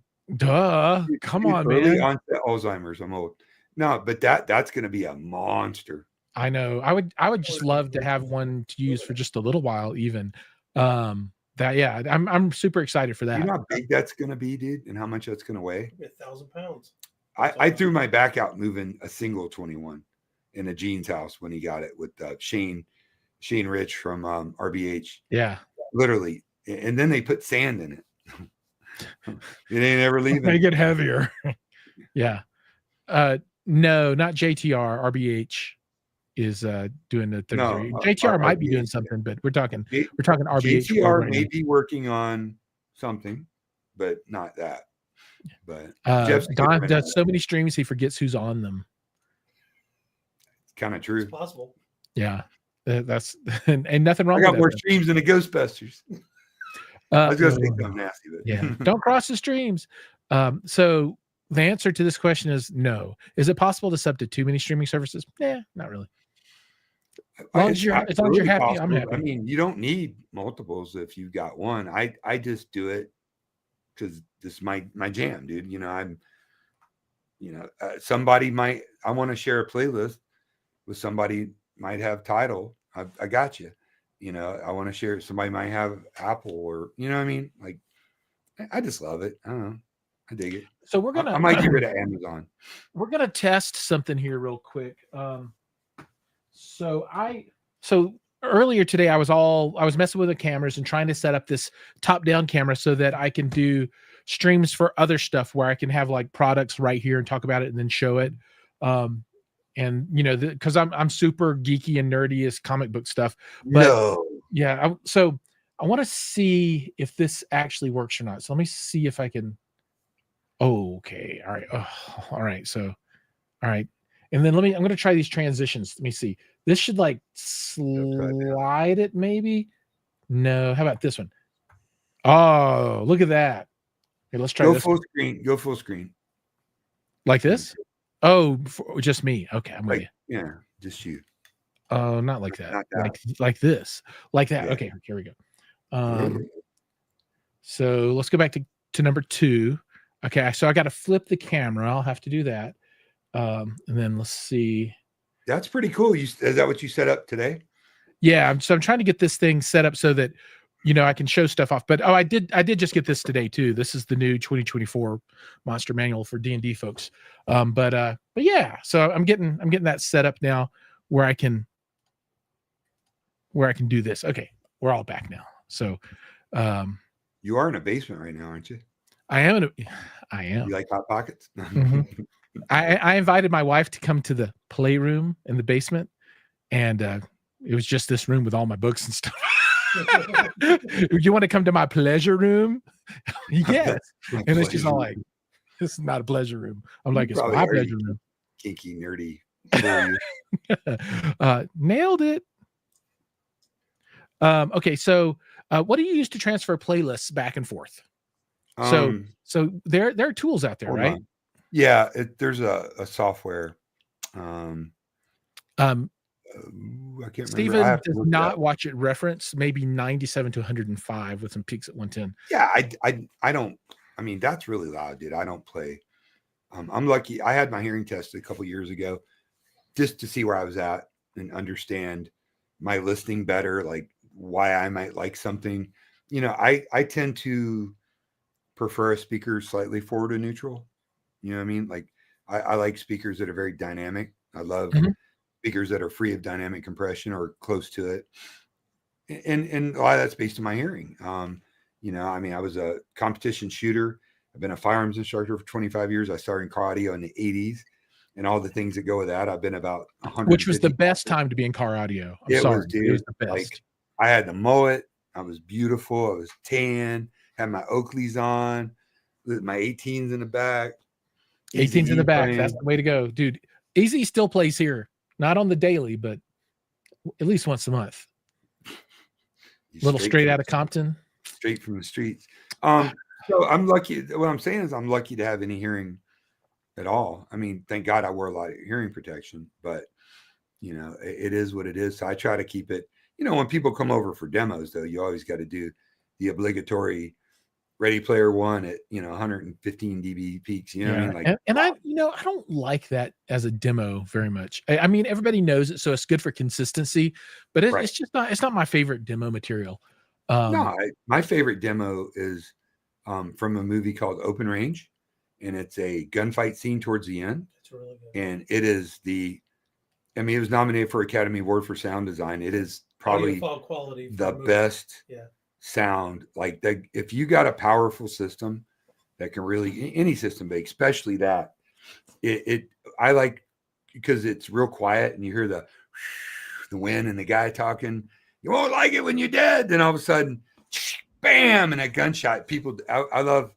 Come on, early man. onset Alzheimer's. I'm old. No, but that's going to be a monster. I know. I would just love to have one to use for just a little while, even. I'm super excited for that. You know how big that's going to be, dude, and how much that's going to weigh? 1,000 pounds. I threw my back out moving a single 21 in a Gene's house when he got it with Shane Rich from RBH. Yeah, literally. And then they put sand in it. It ain't ever leaving. They get heavier. Yeah. No, not JTR. RBH is doing the 33. No, JTR might be doing something, but we're talking RBH. JTR may be working on something, but not that. But Don does so many streams he forgets who's on them. Kind of true. It's possible. Yeah, that's and nothing wrong. I got more streams than the Ghostbusters. I was gonna say something nasty, but yeah, don't cross the streams. So the answer to this question is no. Is it possible to sub to too many streaming services? Yeah, not really. As long as you're happy, possible. I'm happy. I mean, you don't need multiples if you've got one. I just do it because this is my jam, dude. Somebody might. I want to share a playlist with somebody. Might have Tidal. I got you. I want to share. Somebody might have Apple, or what I mean. Like, I just love it. I don't know. I dig it. So we're gonna. I might get rid of Amazon. We're gonna test something here real quick. So earlier today I was messing with the cameras and trying to set up this top-down camera so that I can do streams for other stuff where I can have like products right here and talk about it and then show it. And because I'm super geeky and nerdy as comic book stuff. But yeah, so I want to see if this actually works or not. So let me see if I can. Oh, okay. All right. Oh, all right. So, all right. And then I'm going to try these transitions. Let me see. This should like slide it maybe. No. How about this one? Oh, look at that. Okay, let's try this. Go full screen. Like this? Oh, just me. Okay. I'm with you. Yeah. Just you. Oh, not like that. Like this. Like that. Yeah. Okay. Here we go. So let's go back to number 2. Okay. So I got to flip the camera. I'll have to do that. And then let's see. That's pretty cool. Is that what you set up today? Yeah. So I'm trying to get this thing set up so that, I can show stuff off. But I did just get this today too. This is the new 2024 Monster Manual for D&D folks. But yeah. So I'm getting that set up now where I can do this. Okay. We're all back now. So you are in a basement right now, aren't you? I am. You like Hot Pockets? Mm-hmm. I invited my wife to come to the playroom in the basement, and it was just this room with all my books and stuff. You want to come to my pleasure room? Yes. My And then she's all pleasure like, this is not a pleasure room. I'm You like, it's probably my are, you pleasure room. kinky, nerdy. Who are you? Nailed it. Okay, so what do you use to transfer playlists back and forth? So there are tools out there, Hold right? on. Yeah, there's a software. I can't remember. I Steven have to does look it not up. watch it reference, maybe 97 to 105 with some peaks at 110. Yeah, I don't. I mean, that's really loud, dude. I don't play. I'm lucky. I had my hearing test a couple years ago, just to see where I was at and understand my listening better, like why I might like something. You know, I tend to prefer a speaker slightly forward to neutral. You know what I mean? Like I like speakers that are very dynamic. I love speakers that are free of dynamic compression or close to it. And a lot of that's based on my hearing. You know, I mean, I was a competition shooter. I've been a firearms instructor for 25 years. I started in car audio in the 80s and all the things that go with that. I've been about 150. Which was the best time to be in car audio. It was, dude. It was the best. Like, I had the mullet. I was beautiful. I was tan. Had my Oakleys on. With my 18s in the back. 18s in the back. That's the way to go, dude. Easy still plays here, not on the daily, but at least once a month. Little straight out of Compton, straight from the streets. So I'm lucky. What I'm saying is, I'm lucky to have any hearing at all. I mean, thank God I wear a lot of hearing protection, but you know, it is what it is. So I try to keep it. You know, when people come over for demos, though, you always got to do the obligatory Ready Player One at 115 dB peaks. You know what I mean? Like, and I don't like that as a demo very much. I mean, everybody knows it, so it's good for consistency, but it's just not. It's not my favorite demo material. No, my favorite demo is from a movie called Open Range, and it's a gunfight scene towards the end. That's really good. And it is it was nominated for Academy Award for sound design. It is probably quality the best sound. Like if you got a powerful system that can really, any system, but especially that, I like, because it's real quiet and you hear the wind and the guy talking. You won't like it when you're dead. Then all of a sudden, bam, and a gunshot. People, I love.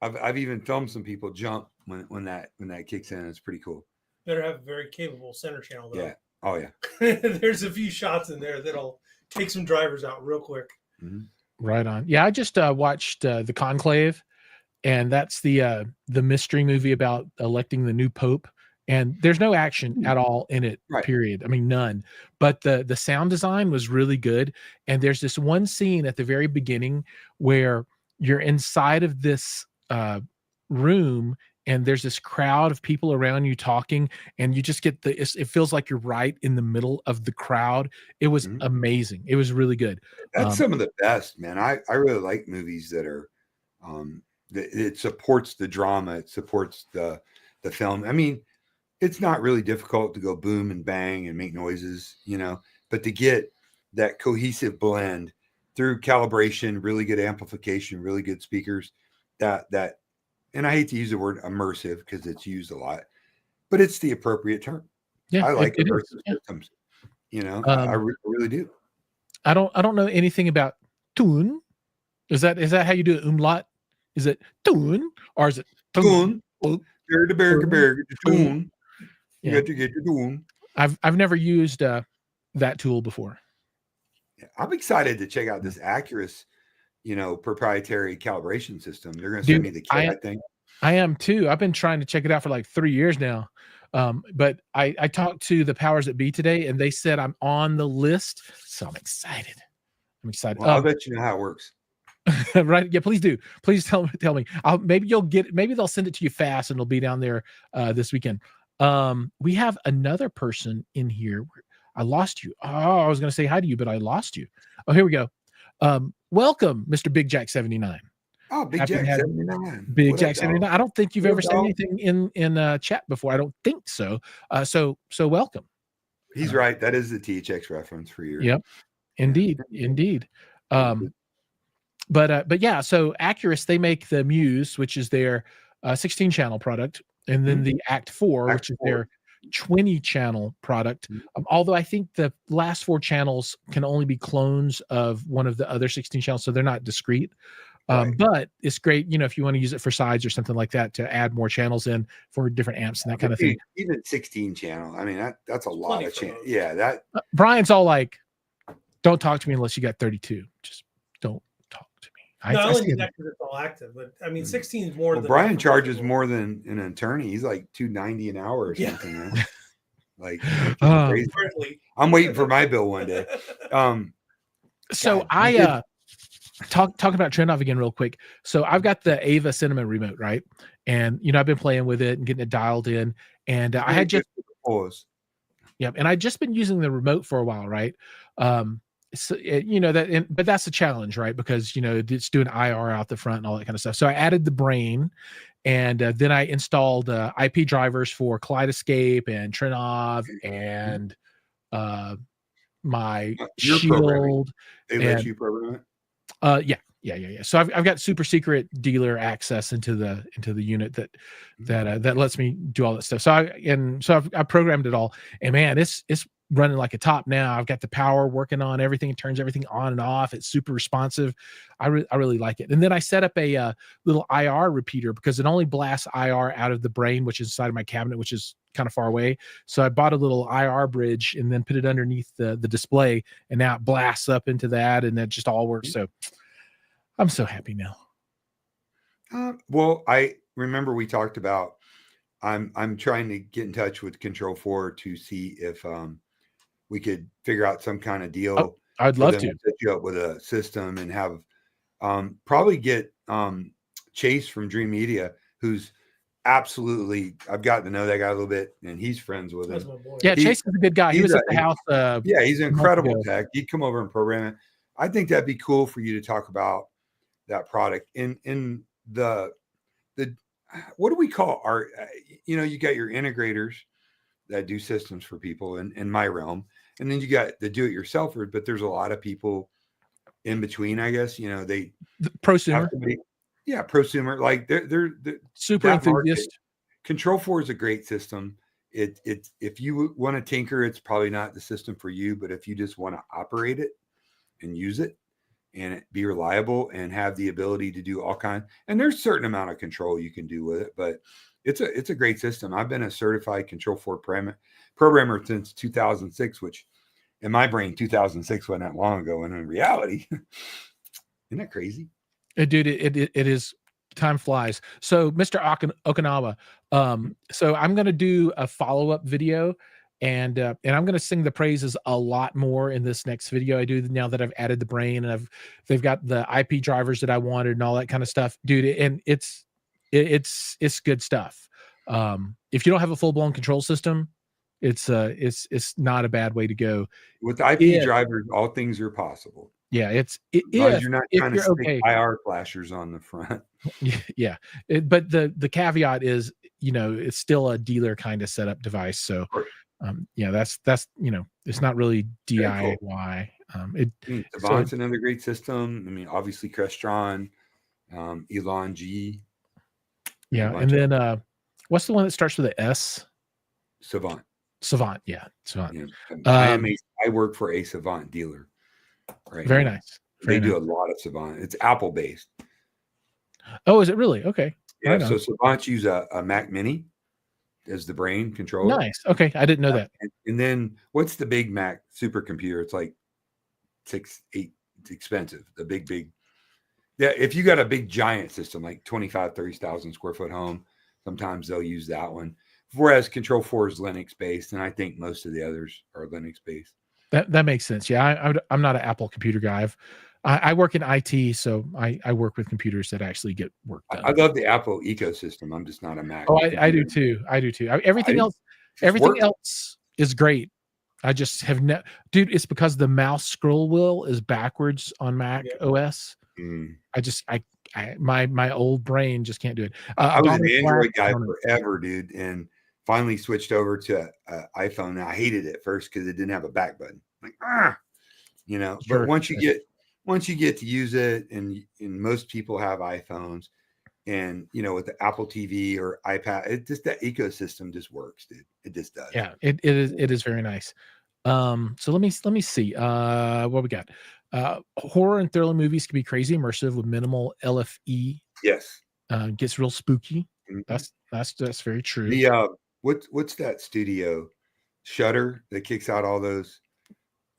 I've even filmed some people jump when that kicks in. It's pretty cool. Better have a very capable center channel, though. Yeah. Oh yeah. There's a few shots in there that'll take some drivers out real quick. Mm-hmm. Right on. Yeah, I just watched The Conclave, and that's the mystery movie about electing the new pope. And there's no action at all in it, period. I mean, none. But the sound design was really good. And there's this one scene at the very beginning where you're inside of this room, and there's this crowd of people around you talking, and you just get it feels like you're right in the middle of the crowd. It was amazing. It was really good. That's some of the best, man. I really like movies that are it supports the drama, it supports the film. I mean, it's not really difficult to go boom and bang and make noises, but to get that cohesive blend through calibration, really good amplification, really good speakers, that and I hate to use the word immersive because it's used a lot, but it's the appropriate term. Yeah, I like immersive systems. I really do. I don't know anything about tune. Is that how you do it? Umlaut? Is it tune or is it tune? Tune. You got to get your tune. I've never used that tool before. I'm excited to check out this Accurus, proprietary calibration system. They're going to send me the kit, I think. I am too. I've been trying to check it out for like 3 years now. But I talked to the powers that be today, and they said I'm on the list, so I'm excited. Well, I'll let you know how it works. Right? Yeah, please do. Please tell me. Maybe they'll send it to you fast, and it'll be down there this weekend. We have another person in here. I lost you. Oh, I was going to say hi to you, but I lost you. Oh, here we go. Welcome, Mr. Big Jack 79. Oh, Big Jack 79. Big Jack 79. I don't think you've ever said anything in chat before. I don't think so. So welcome. He's right. That is the THX reference for you. Yep. Indeed. But yeah, so Accurus, they make the Muse, which is their 16 channel product, and then the Act 4, which is their 20 channel product. Although I think the last 4 channels can only be clones of one of the other 16 channels, so they're not discrete. But it's great, if you want to use it for sides or something like that to add more channels in for different amps and that kind of thing. Even 16 channel. I mean, that's a lot of channels. Yeah, that Brian's all like, "Don't talk to me unless you got 32. Just don't talk to me." No, I only do that because it's all active. But I mean, 16 is more. Well, Brian charges more than an attorney. He's like $290 an hour or something. Right? Like crazy. I'm waiting for my bill one day. So God, talk about trend off again real quick. So I've got the Ava Cinema remote, right? And I've been playing with it and getting it dialed in. And I had just and I'd just been using the remote for a while, right? So but that's a challenge, right? Because it's doing IR out the front and all that kind of stuff. So I added the brain, and then I installed IP drivers for Kaleidoscape and Trinov and my Shield. They let you program it. Yeah. So I've got super secret dealer access into the unit that lets me do all that stuff. So I've programmed it all, and man, it's running like a top now. I've got the power working on everything. It turns everything on and off. It's super responsive. I really like it. And then I set up a little IR repeater because it only blasts IR out of the brain, which is inside of my cabinet, which is kind of far away. So I bought a little IR bridge and then put it underneath the display, and now it blasts up into that, and that just all works. So I'm so happy now. Well, I remember we talked about I'm trying to get in touch with Control4 to see if we could figure out some kind of deal. I'd love to set you up with a system and have probably get Chase from Dream Media, who's absolutely, I've gotten to know that guy a little bit, and he's friends with him. Yeah, Chase is a good guy. He was at the house. He's an incredible tech. He'd come over and program it. I think that'd be cool for you to talk about that product in the what do we call our you got your integrators that do systems for people in my realm, and then you got the do-it-yourselfers, but there's a lot of people in between, I guess. The prosumer. Prosumer, like they're super enthusiast. Control4 is a great system. It if you want to tinker, it's probably not the system for you, but if you just want to operate it and use it and be reliable and have the ability to do all kinds, and there's a certain amount of control you can do with it, but it's a great system. I've been a certified Control4 programmer since 2006, which in my brain 2006 wasn't that long ago, and in reality isn't that crazy? Dude, it is. Time flies. So Mr. Okinawa, so I'm going to do a follow-up video, and I'm going to sing the praises a lot more in this next video I do, now that I've added the brain and they've got the IP drivers that I wanted and all that kind of stuff, dude. And it's good stuff. If you don't have a full-blown control system, it's not a bad way to go. With the IP drivers, all things are possible. Yeah, you're not trying to stick IR flashers on the front. Yeah, but the caveat is, it's still a dealer kind of setup device. So, that's it's not really DIY. Savant's another great system. I mean, obviously Crestron, Elon G. Yeah, and then what's the one that starts with an S? Savant. Yeah, Savant. Yeah. I work for a Savant dealer. Right. Very nice. They do a lot of Savant. It's Apple based. Oh, is it really? Okay. Yeah. Right, so Savant use a Mac Mini as the brain controller. Nice. Okay, I didn't know that. And then what's the big Mac supercomputer? It's like 6-8. It's expensive. The big. Yeah. If you got a big giant system like 25,000-30,000 square foot home, sometimes they'll use that one. Whereas Control4 is Linux based, and I think most of the others are Linux based. That makes sense. Yeah, I'm not an Apple computer guy. I work in IT, so I work with computers that actually get work done. I love the Apple ecosystem. I'm just not a Mac. Oh, I do too. Everything else is great. I just have dude. It's because the mouse scroll wheel is backwards on Mac OS. My old brain just can't do it. I was an Android guy forever, dude, and finally switched over to iPhone. And I hated it at first because it didn't have a back button. Like, But once you get to use it, and most people have iPhones, And with the Apple TV or iPad, it just, that ecosystem just works, dude. It just does. Yeah, it is very nice. So let me see. What we got? Horror and thriller movies can be crazy immersive with minimal LFE. Yes. Gets real spooky. Mm-hmm. That's very true. The what's that studio, Shudder, that kicks out all those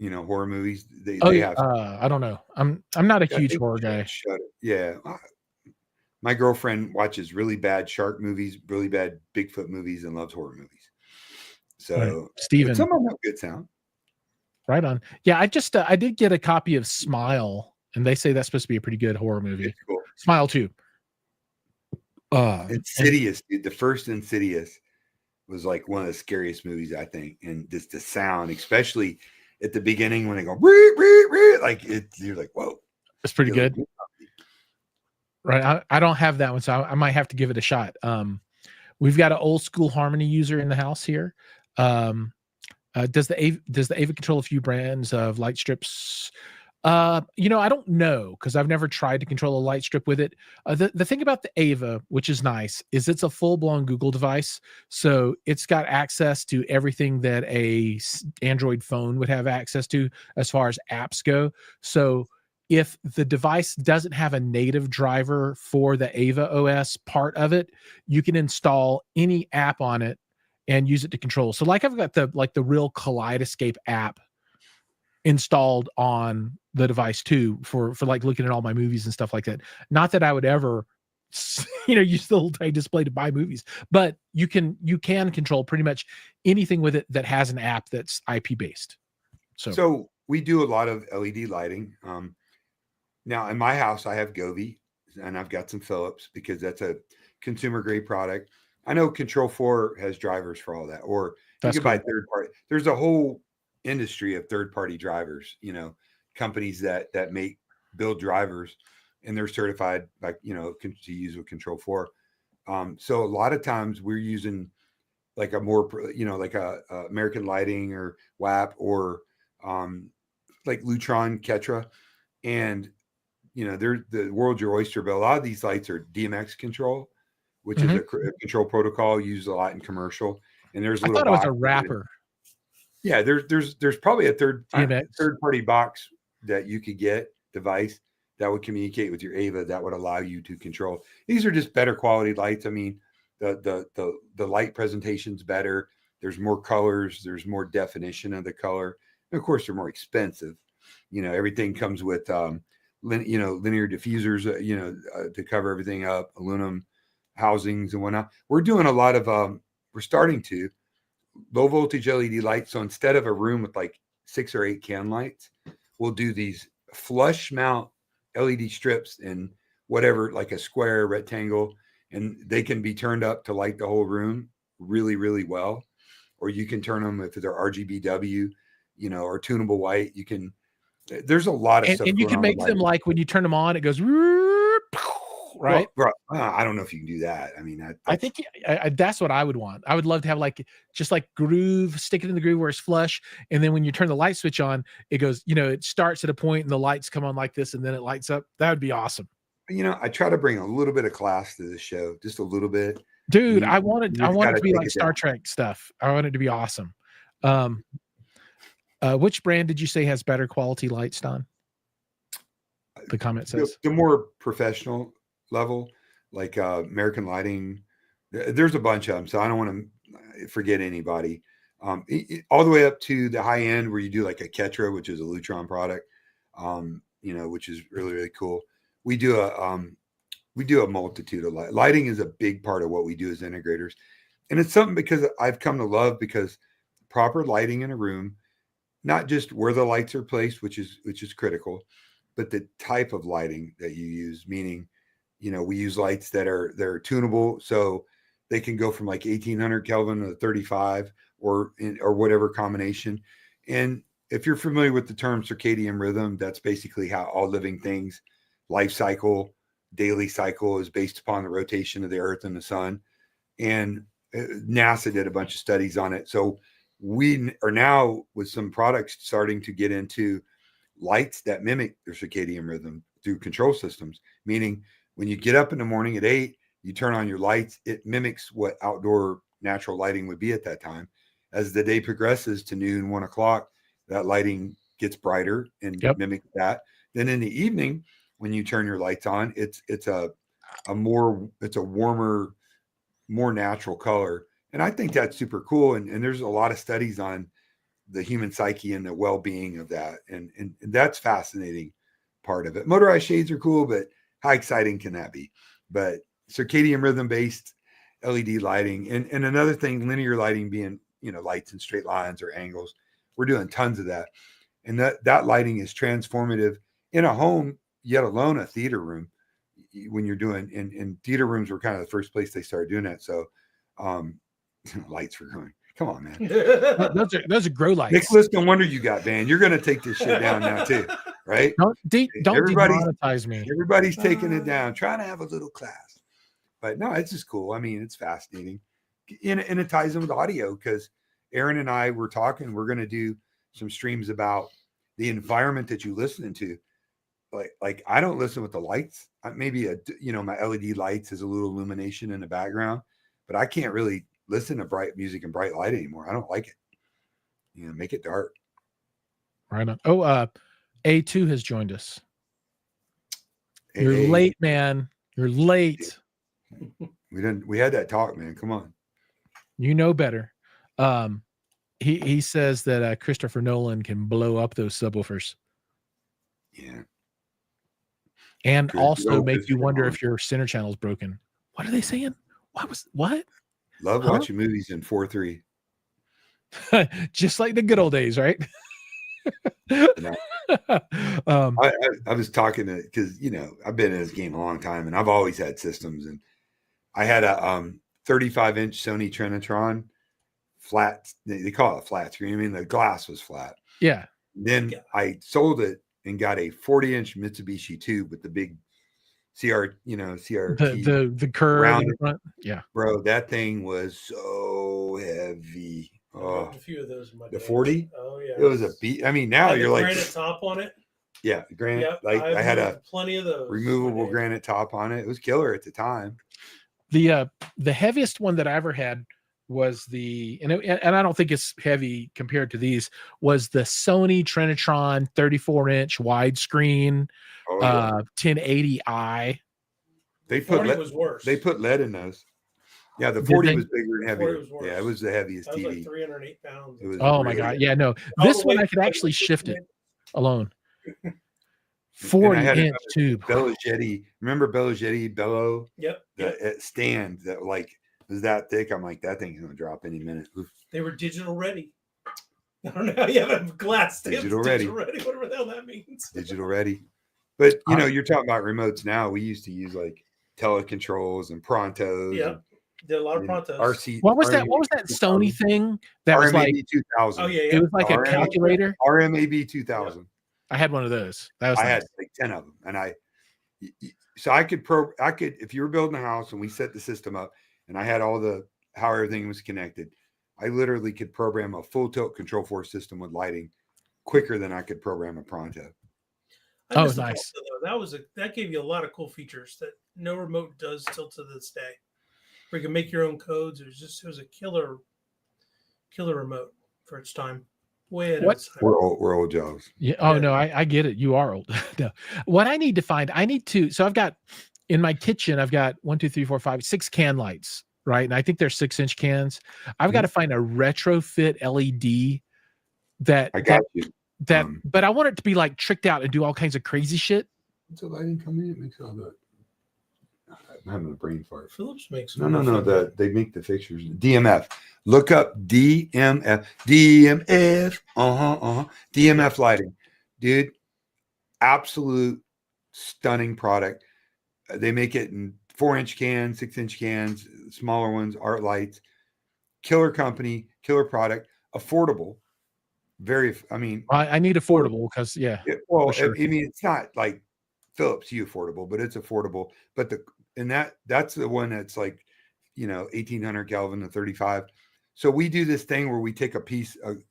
horror movies? They have. I don't know. I'm not a huge horror guy. Shudder. Yeah. My girlfriend watches really bad shark movies, really bad Bigfoot movies, and loves horror movies. So, right. Steven, some of them have good sound. Right on. Yeah, I did get a copy of Smile, and they say that's supposed to be a pretty good horror movie. It's cool. Smile 2. Insidious, dude. The first Insidious was like one of the scariest movies, I think. And just the sound, especially at the beginning when they go, like you're like, whoa. It's pretty good. Right. I don't have that one, so I might have to give it a shot. We've got an old school Harmony user in the house here. Does the Ava control a few brands of light strips? I don't know, because I've never tried to control a light strip with it. The thing about the Ava, which is nice, is it's a full-blown Google device. So it's got access to everything that a Android phone would have access to as far as apps go. So if the device doesn't have a native driver for the Ava OS part of it, you can install any app on it and use it to control. So like I've got the real Kaleidoscape app installed on the device too for like looking at all my movies and stuff like that. Not that I would ever use the little tiny display to buy movies, but you can control pretty much anything with it that has an app that's IP based. So we do a lot of LED lighting. Now in my house I have Govee and I've got some Philips because that's a consumer grade product. I know Control 4 has drivers for all that, or you can buy third party. There's a whole industry of third party drivers, companies that build drivers, and they're certified to use with Control 4. So a lot of times we're using like a more, like a American Lighting or WAP or like Lutron, Ketra, and they're the world's your oyster. But a lot of these lights are DMX control, which is a control protocol used a lot in commercial. And there's a little. I thought it was a wrapper. Yeah, there's probably a third party box that you could get device that would communicate with your Ava that would allow you to control. These are just better quality lights. I mean, the light presentation's better. There's more colors. There's more definition of the color. And of course, they're more expensive. Everything comes with linear diffusers. To cover everything up, aluminum housings and whatnot. We're doing a lot of we're starting to low voltage LED lights. So instead of a room with like 6 or 8 can lights, we'll do these flush mount LED strips in whatever, like a square, rectangle, and they can be turned up to light the whole room really, really well. Or you can turn them if they're RGBW, or tunable white. You can. There's a lot of stuff. And you can make them like when you turn them on, it goes. Right. Well, I don't know if you can do that. I mean, I think that's what I would want. I would love to have just like groove, stick it in the groove where it's flush. And then when you turn the light switch on, it goes, it starts at a point and the lights come on like this and then it lights up. That would be awesome. I try to bring a little bit of class to the show, just a little bit. Dude, I want it to be like Star Trek stuff. I want it to be awesome. Which brand did you say has better quality lights, Don? The comment says the more professional level, like American Lighting. There's a bunch of them, so I don't want to forget anybody. All the way up to the high end where you do like a Ketra, which is a Lutron product, which is really, really cool. We do a multitude of lighting is a big part of what we do as integrators, and it's something because I've come to love, because proper lighting in a room, not just where the lights are placed, which is critical, but the type of lighting that you use, meaning we use lights they're tunable, so they can go from like 1800 Kelvin to 35 or whatever combination. And if you're familiar with the term circadian rhythm, that's basically how all living things life cycle, daily cycle is based upon the rotation of the earth and the sun. And NASA did a bunch of studies on it. So we are now with some products starting to get into lights that mimic their circadian rhythm through control systems, meaning When you get up in the morning at 8, you turn on your lights. It mimics what outdoor natural lighting would be at that time. As the day progresses to noon, 1 o'clock, that lighting gets brighter and mimics that. Then in the evening, when you turn your lights on, it's a warmer, more natural color. And I think that's super cool. And there's a lot of studies on the human psyche and the well-being of that. And that's fascinating part of it. Motorized shades are cool, but how exciting can that be? But circadian rhythm based LED lighting and another thing, linear lighting being, lights in straight lines or angles. We're doing tons of that. And that lighting is transformative in a home, yet alone a theater room. When you're doing in theater rooms were kind of the first place they started doing that. So lights were going. Come on, man. those are grow lights. Nicholas, no wonder you got banned. You're gonna take this shit down now too, right? Don't demonetize me. Everybody's taking it down, trying to have a little class. But no, it's just cool. I mean, it's fascinating. And it ties in with audio because Aaron and I were talking, we're gonna do some streams about the environment that you listen to. Like I don't listen with the lights. Maybe my LED lights is a little illumination in the background, but I can't really listen to bright music and bright light anymore. I don't like it. Make it dark. Right on. Oh, A2 has joined us. You're late, man. You're late. We had that talk, man. Come on. You know better. He says that Christopher Nolan can blow up those subwoofers. Yeah. And also make you wonder if your center channel is broken. What are they saying? What? Love watching movies in 4:3. Just like the good old days, right? I was talking to, because I've been in this game a long time and I've always had systems, and I had a 35-inch Sony Trinitron flat. They call it a flat screen. I mean, the glass was flat. Yeah. Then I sold it and got a 40-inch Mitsubishi tube with the big CRT, the curve in the front. Yeah, bro, that thing was so heavy. Oh, a few of those in my the 40. Oh yeah, it was a beat. I mean, now you're like granite top on it. Yeah, granite. Yep, like I had plenty of those removable granite top on it. It was killer at the time. The heaviest one that I ever had was and I don't think it's heavy compared to these, was the Sony Trinitron 34-inch widescreen 1080i. They put 40 was worse. They put lead in those. Yeah, the 40 was bigger and heavier. Yeah, it was the heaviest TV. Like 308 pounds. It was my God. Yeah, no. This one I could actually shift it alone. 40-inch tube. Bellogetti. Remember Bellogetti Bello? Yep. The stand that was that thick. I'm like, that thing's gonna drop any minute. Oof. They were digital ready. I don't know how you have a glass stand. Digital ready, whatever the hell that means. Digital ready. But you're talking about remotes now. We used to use like telecontrols and Prontos. Yeah, did a lot of Prontos. RC. What was that Sony thing that was like 2000? Oh yeah, it was like a calculator. RMAB 2000. Yeah. I had one of those. That was I had like 10 of them, and I could if you were building a house and we set the system up, and I had how everything was connected, I literally could program a full tilt control force system with lighting quicker than I could program a Pronto. Oh, nice. That gave you a lot of cool features that no remote does till to this day. Where you can make your own codes. It was a killer remote for its time. Way ahead of its time. We're old Joes. Yeah. Oh no, I get it. You are old. No. What I need to find, so I've got in my kitchen, I've got 1, 2, 3, 4, 5, 6 can lights, right? And I think they're 6-inch cans. I've got to find a retrofit LED that I got you. But I want it to be like tricked out and do all kinds of crazy shit. What's the lighting coming in? It makes all that. I'm having a brain fart. Philips makes no. They make the fixtures. DMF. Look up DMF. DMF. DMF lighting, dude. Absolute stunning product. They make it in 4-inch cans, 6-inch cans, smaller ones, art lights. Killer company, killer product, affordable. I need affordable because sure. I mean, it's not like Philips Hue affordable, but it's affordable. But that's the one that's like 1800 Kelvin to 35. So we do this thing where we take a piece of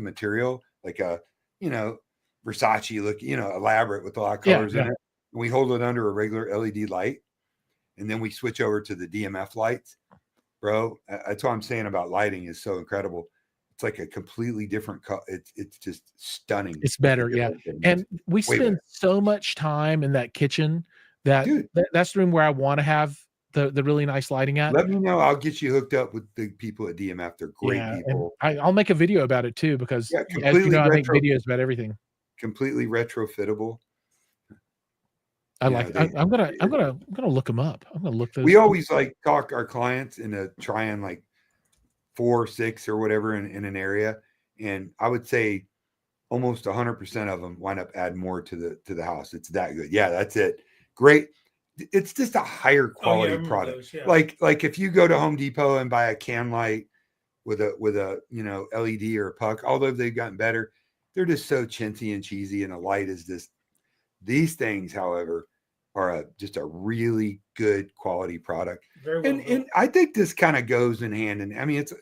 material, like a Versace look, elaborate with a lot of colors in it. and we hold it under a regular LED light, and then we switch over to the DMF lights, bro. That's what I'm saying about lighting is so incredible. It's like a completely different color. It's just stunning. It's better, yeah. And we spend so much time in that kitchen that that's the room where I want to have the really nice lighting at. Let me know. I'll get you hooked up with the people at DMF. They're great people. I'll make a video about it too, because as you know, I make videos about everything. Completely retrofittable. I'm gonna look them up. I'm gonna look those. We always like talk our clients into trying like 4 or 6 or whatever in an area, and I would say almost 100% of them wind up adding more to the house. It's that good. Yeah, that's it. Great. It's just a higher quality product. Those, yeah. Like if you go to Home Depot and buy a can light with a LED or a puck, although they've gotten better, they're just so chintzy and cheesy, and the light is just. These things, however, are just a really good quality product. Very well and I think this kind of goes in hand, and I mean it's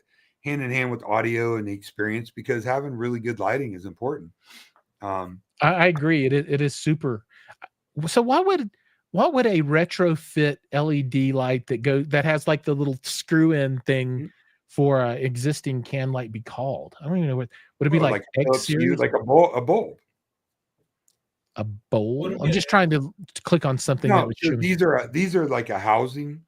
hand in hand with audio and the experience, because having really good lighting is important. I agree. It is super. So what would a retrofit LED light that has like the little screw in thing for existing can light be called? I don't even know what would it be like X series? Like a bulb. A bowl. I'm just trying to click on something. No, so these are like a housing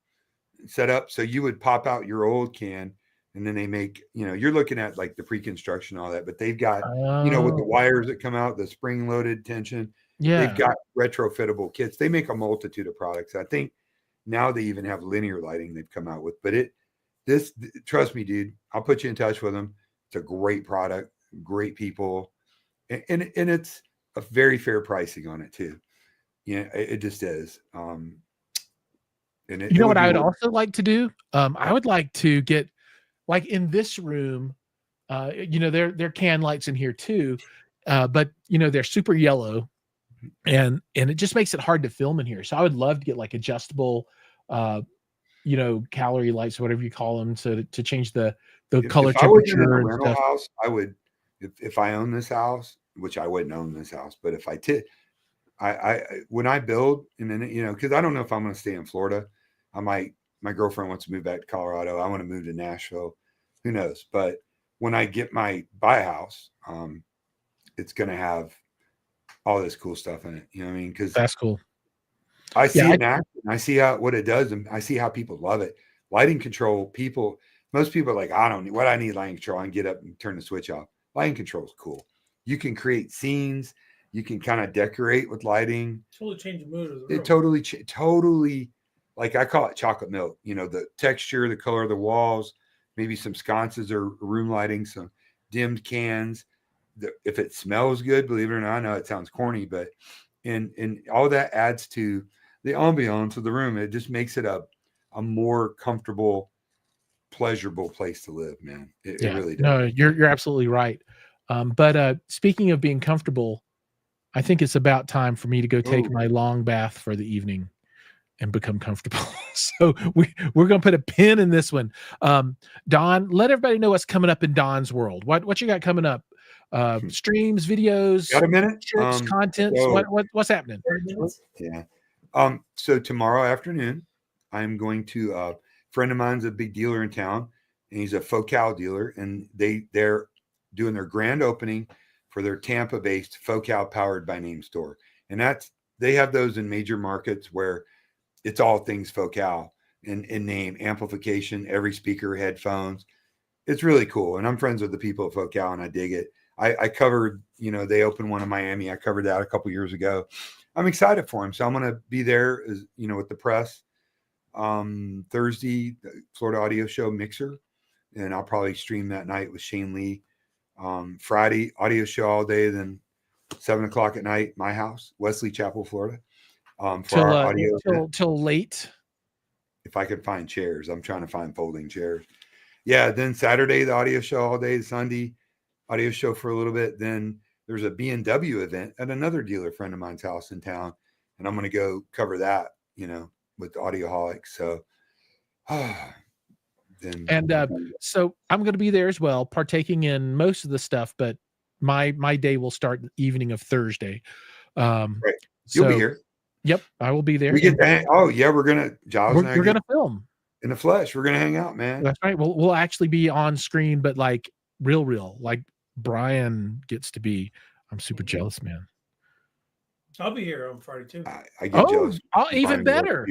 setup. So you would pop out your old can, and then they make, you're looking at like the pre-construction, all that, but they've got, with the wires that come out, the spring loaded tension. Yeah. They've got retrofittable kits. They make a multitude of products. I think now they even have linear lighting they've come out with, but trust me, dude, I'll put you in touch with them. It's a great product, great people. And it's a very fair pricing on it too. It just is. And what I would also like to do? I would like to get, like in this room, there are can lights in here too, but they're super yellow, and it just makes it hard to film in here. So I would love to get like adjustable, calorie lights, whatever you call them, to change the color temperature and stuff. House, I would, if I own this house, which I wouldn't own this house, but if I did, I when I build, and then because I don't know if I'm going to stay in Florida. My girlfriend wants to move back to Colorado. I want to move to Nashville. Who knows? But when I get buy a house, it's going to have all this cool stuff in it. You know what I mean? Because that's cool. I see it in action. I see what it does, and I see how people love it. Lighting control, most people are like, I don't need what I need lighting control. I can get up and turn the switch off. Lighting control is cool. You can create scenes. You can kind of decorate with lighting. Totally change the mood of the room. It totally, like I call it chocolate milk. The texture, the color of the walls, maybe some sconces or room lighting, some dimmed cans. If it smells good, believe it or not, I know it sounds corny, but and all that adds to the ambiance of the room. It just makes it a more comfortable, pleasurable place to live, man. It really does. No, you're absolutely right. But speaking of being comfortable, I think it's about time for me to go take my long bath for the evening and become comfortable. So we're going to put a pin in this one. Don, let everybody know what's coming up in Don's world. What you got coming up? Streams, videos, got a minute? Trips, contents. What's happening? Yeah. So tomorrow afternoon, I'm going to a friend of mine's a big dealer in town, and he's a Focal dealer, and they're doing their grand opening for their Tampa-based Focal Powered by Name store. And they have those in major markets where it's all things Focal in name, amplification, every speaker, headphones. It's really cool. And I'm friends with the people at Focal, and I dig it. I covered, they opened one in Miami. I covered that a couple years ago. I'm excited for him. So I'm going to be there with the press Thursday, the Florida Audio Show Mixer. And I'll probably stream that night with Shane Lee. Friday, audio show all day, then 7:00 at night, my house, Wesley Chapel, Florida. For our audio till late. If I could find chairs, I'm trying to find folding chairs. Yeah, then Saturday, the audio show all day. Sunday, audio show for a little bit. Then there's a B&W event at another dealer friend of mine's house in town, and I'm going to go cover that, with Audioholics. So, so I'm going to be there as well, partaking in most of the stuff, but my day will start the evening of Thursday. Right. You'll be here. Yep, I will be there. We get that. Oh yeah, we're gonna Giles and I we're gonna film in the flesh. We're gonna hang out, man. That's right. We'll actually be on screen, but like real. Like Brian gets to be. I'm super jealous, man. I'll be here on Friday too. I get jealous. Even better.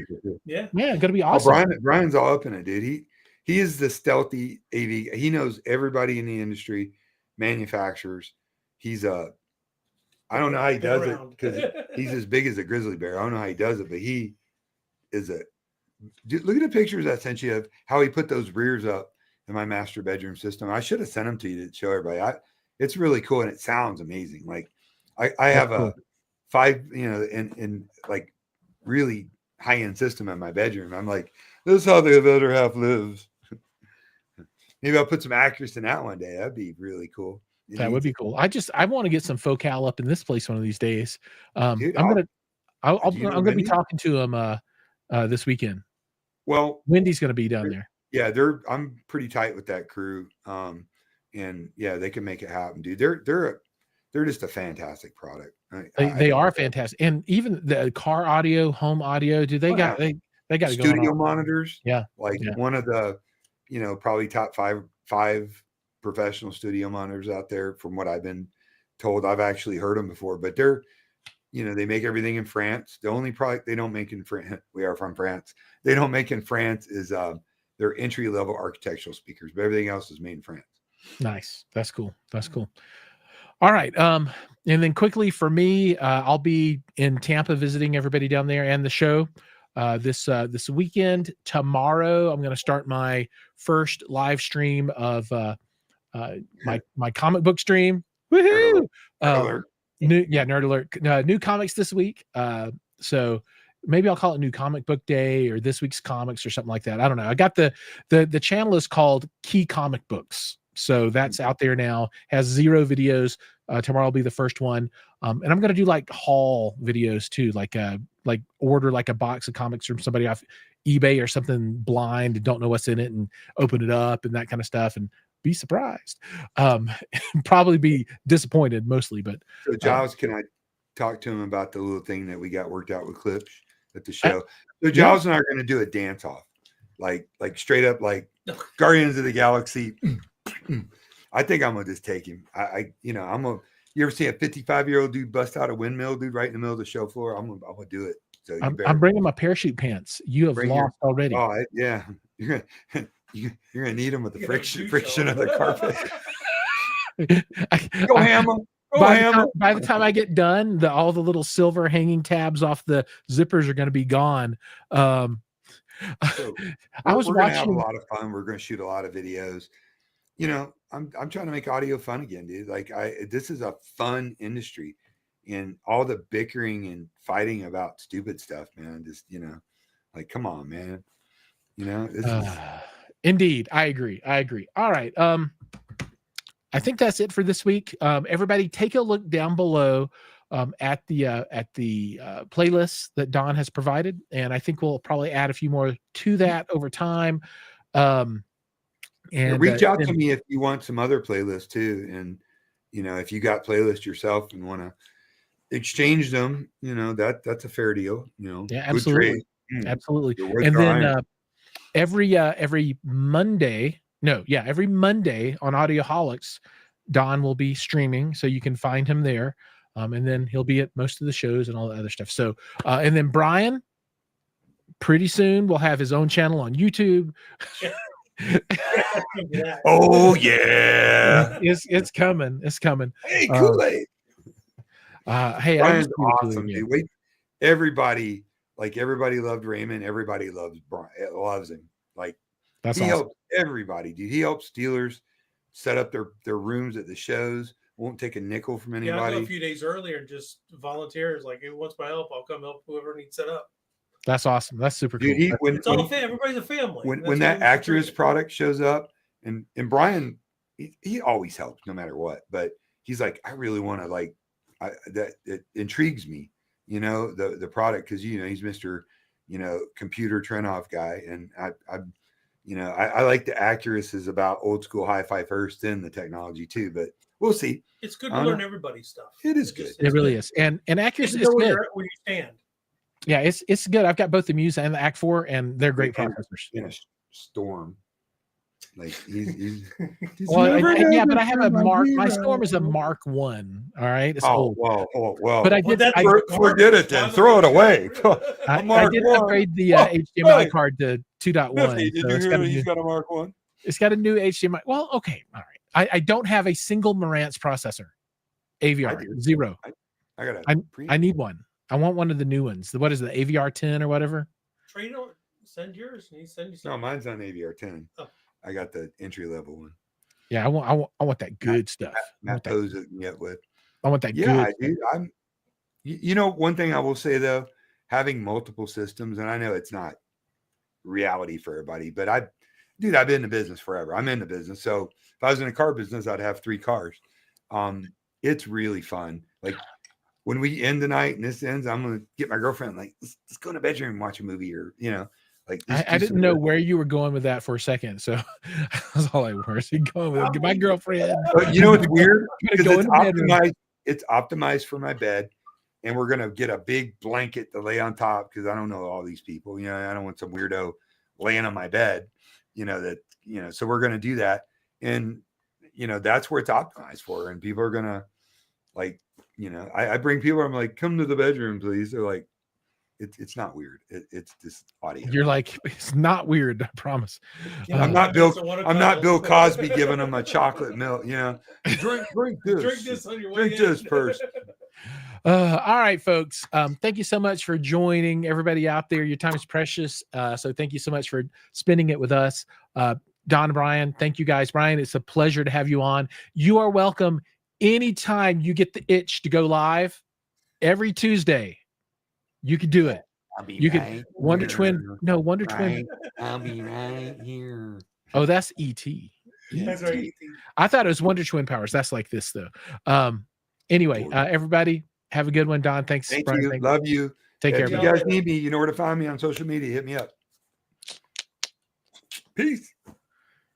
Yeah, gonna be awesome. Brian's all up in it, dude. He is the stealthy AV. He knows everybody in the industry, manufacturers. He's I don't know how he does it because he's as big as a grizzly bear. I don't know how he does it, but he is look at the pictures I sent you of how he put those rears up in my master bedroom system. I should have sent them to you to show everybody. It's really cool and it sounds amazing. Like I have a 5, in like really high end system in my bedroom. I'm like, this is how the other half lives. Maybe I'll put some actors in that one day. That'd be really cool. That would be cool. I want to get some focal up in this place one of these days. Dude, I'm gonna be talking to him this weekend. Well, Wendy's gonna be down there. Yeah, I'm pretty tight with that crew. And yeah, they can make it happen, dude. They're just a fantastic product. They are fantastic. And even the car audio, home audio, dude, they got studio monitors. Yeah. One of the, probably top five professional studio monitors out there from what I've been told. I've actually heard them before, but they're, they make everything in France. The only product they don't make in France, we are from France. They don't make in France is their entry-level architectural speakers, but everything else is made in France. Nice. That's cool. All right. And then quickly for me, I'll be in Tampa visiting everybody down there and the show this weekend. Tomorrow, I'm going to start my first live stream of my comic book stream. Woohoo! Nerd alert. New comics this week. So maybe I'll call it New Comic Book Day or this week's comics or something like that. I don't know. I got the channel is called Key Comic Books. So that's out there now, has 0 videos. Tomorrow will be the first one. And I'm going to do like haul videos too, like order like a box of comics from somebody off eBay or something blind and don't know what's in it and open it up and that kind of stuff and be surprised. Probably be disappointed mostly, but. So Giles, can I talk to him about the little thing that we got worked out with clips at the show? So Giles and I are going to do a dance off, like straight up, like Guardians of the Galaxy. I think I'm gonna just take him. You ever see a 55-year-old dude bust out a windmill, dude, right in the middle of the show floor? I'm gonna do it. So I'm bringing my parachute pants. You have lost already. Oh yeah, you're gonna need them with the friction of the carpet. Go hammer. By the time I get done, all the little silver hanging tabs off the zippers are going to be gone. I was watching. Have a lot of fun. We're going to shoot a lot of videos. I'm trying to make audio fun again, dude. Like this is a fun industry, and all the bickering and fighting about stupid stuff, man. Just like come on, man. Indeed, I agree. All right. I think that's it for this week. Everybody, take a look down below at the playlist that Don has provided, and I think we'll probably add a few more to that over time. And reach out to me if you want some other playlists too. And, if you got playlists yourself and want to exchange them, that's a fair deal, Yeah, absolutely. Absolutely. And then every Monday on Audioholics, Don will be streaming. So you can find him there. And then he'll be at most of the shows and all the other stuff. So, and then Brian, pretty soon we'll have his own channel on YouTube. Oh yeah, it's coming. Hey, Kool-Aid. Hey, Brian's awesome, dude. Wait, everybody loved Raymond. Everybody loves him. Like that's he awesome. Helps everybody, dude. He helps dealers set up their rooms at the shows. Won't take a nickel from anybody. Yeah, I'll go a few days earlier and just volunteers. Like, who wants my help? I'll come help whoever needs set up. That's awesome. That's super cool. Dude, everybody's a family. When that Acurus product shows up, and Brian, he always helps no matter what. But he's like, I really want to that it intrigues me, the product because he's Mr. Computer Trenoff guy, and I like the Acurus is about old school hi-fi first, then the technology too. But we'll see. It's good to learn everybody's stuff. It is good. It really is, and Acurus is good. Where you stand. Yeah, it's good. I've got both the Muse and the Act 4, and they're great processors. In a storm. Like he's well, yeah, but I have a Mark. My Storm is a Mark 1. All right, it's old. Well. But I did. Forget it then. Throw it away. I did upgrade the HDMI card to 2.1. Did you hear he's got a Mark 1? It's got a new HDMI. Well, okay, all right. I don't have a single Marantz processor. AVR 0. I need one. I want one of the new ones. What is the AVR 10 or whatever? Trade on. Send yours. And he send you. No, mine's on AVR 10. Oh. I got the entry level one. Yeah, I want that good stuff. Matt posed it yet with. I want that good. Yeah, dude. You know, one thing I will say though, having multiple systems, and I know it's not reality for everybody, but I've been in the business forever. I'm in the business. So if I was in a car business, I'd have 3 cars. It's really fun. Like when we end the night and this ends, I'm gonna get my girlfriend, like, let's go in the bedroom and watch a movie, or like I didn't know where you were going with that for a second, so that's all I was going with. My girlfriend. But you know what's weird? Because it's optimized for my bed, and we're gonna get a big blanket to lay on top because I don't know all these people. I don't want some weirdo laying on my bed. So we're gonna do that, and that's where it's optimized for. And people are gonna I bring people. I'm like, come to the bedroom, please. They're like, it's not weird. It's just audio. You're like, it's not weird. I promise. I'm not Bill Cosby giving them a chocolate milk. Drink this. Drink this on your way. Drink this first. All right, folks. Thank you so much for joining. Everybody out there, your time is precious. So thank you so much for spending it with us. Don and Brian, thank you guys. Brian, it's a pleasure to have you on. You are welcome anytime you get the itch to go live. Every Tuesday. You could do it. You could Wonder Twin. No, Wonder Twin. I'll be right here. Oh, that's E.T. That's right. E.T. I thought it was Wonder Twin powers. That's like this though. Anyway, everybody have a good one. Don, thanks. Thank you. Love you. Take care. If you guys need me, you know where to find me on social media. Hit me up. Peace.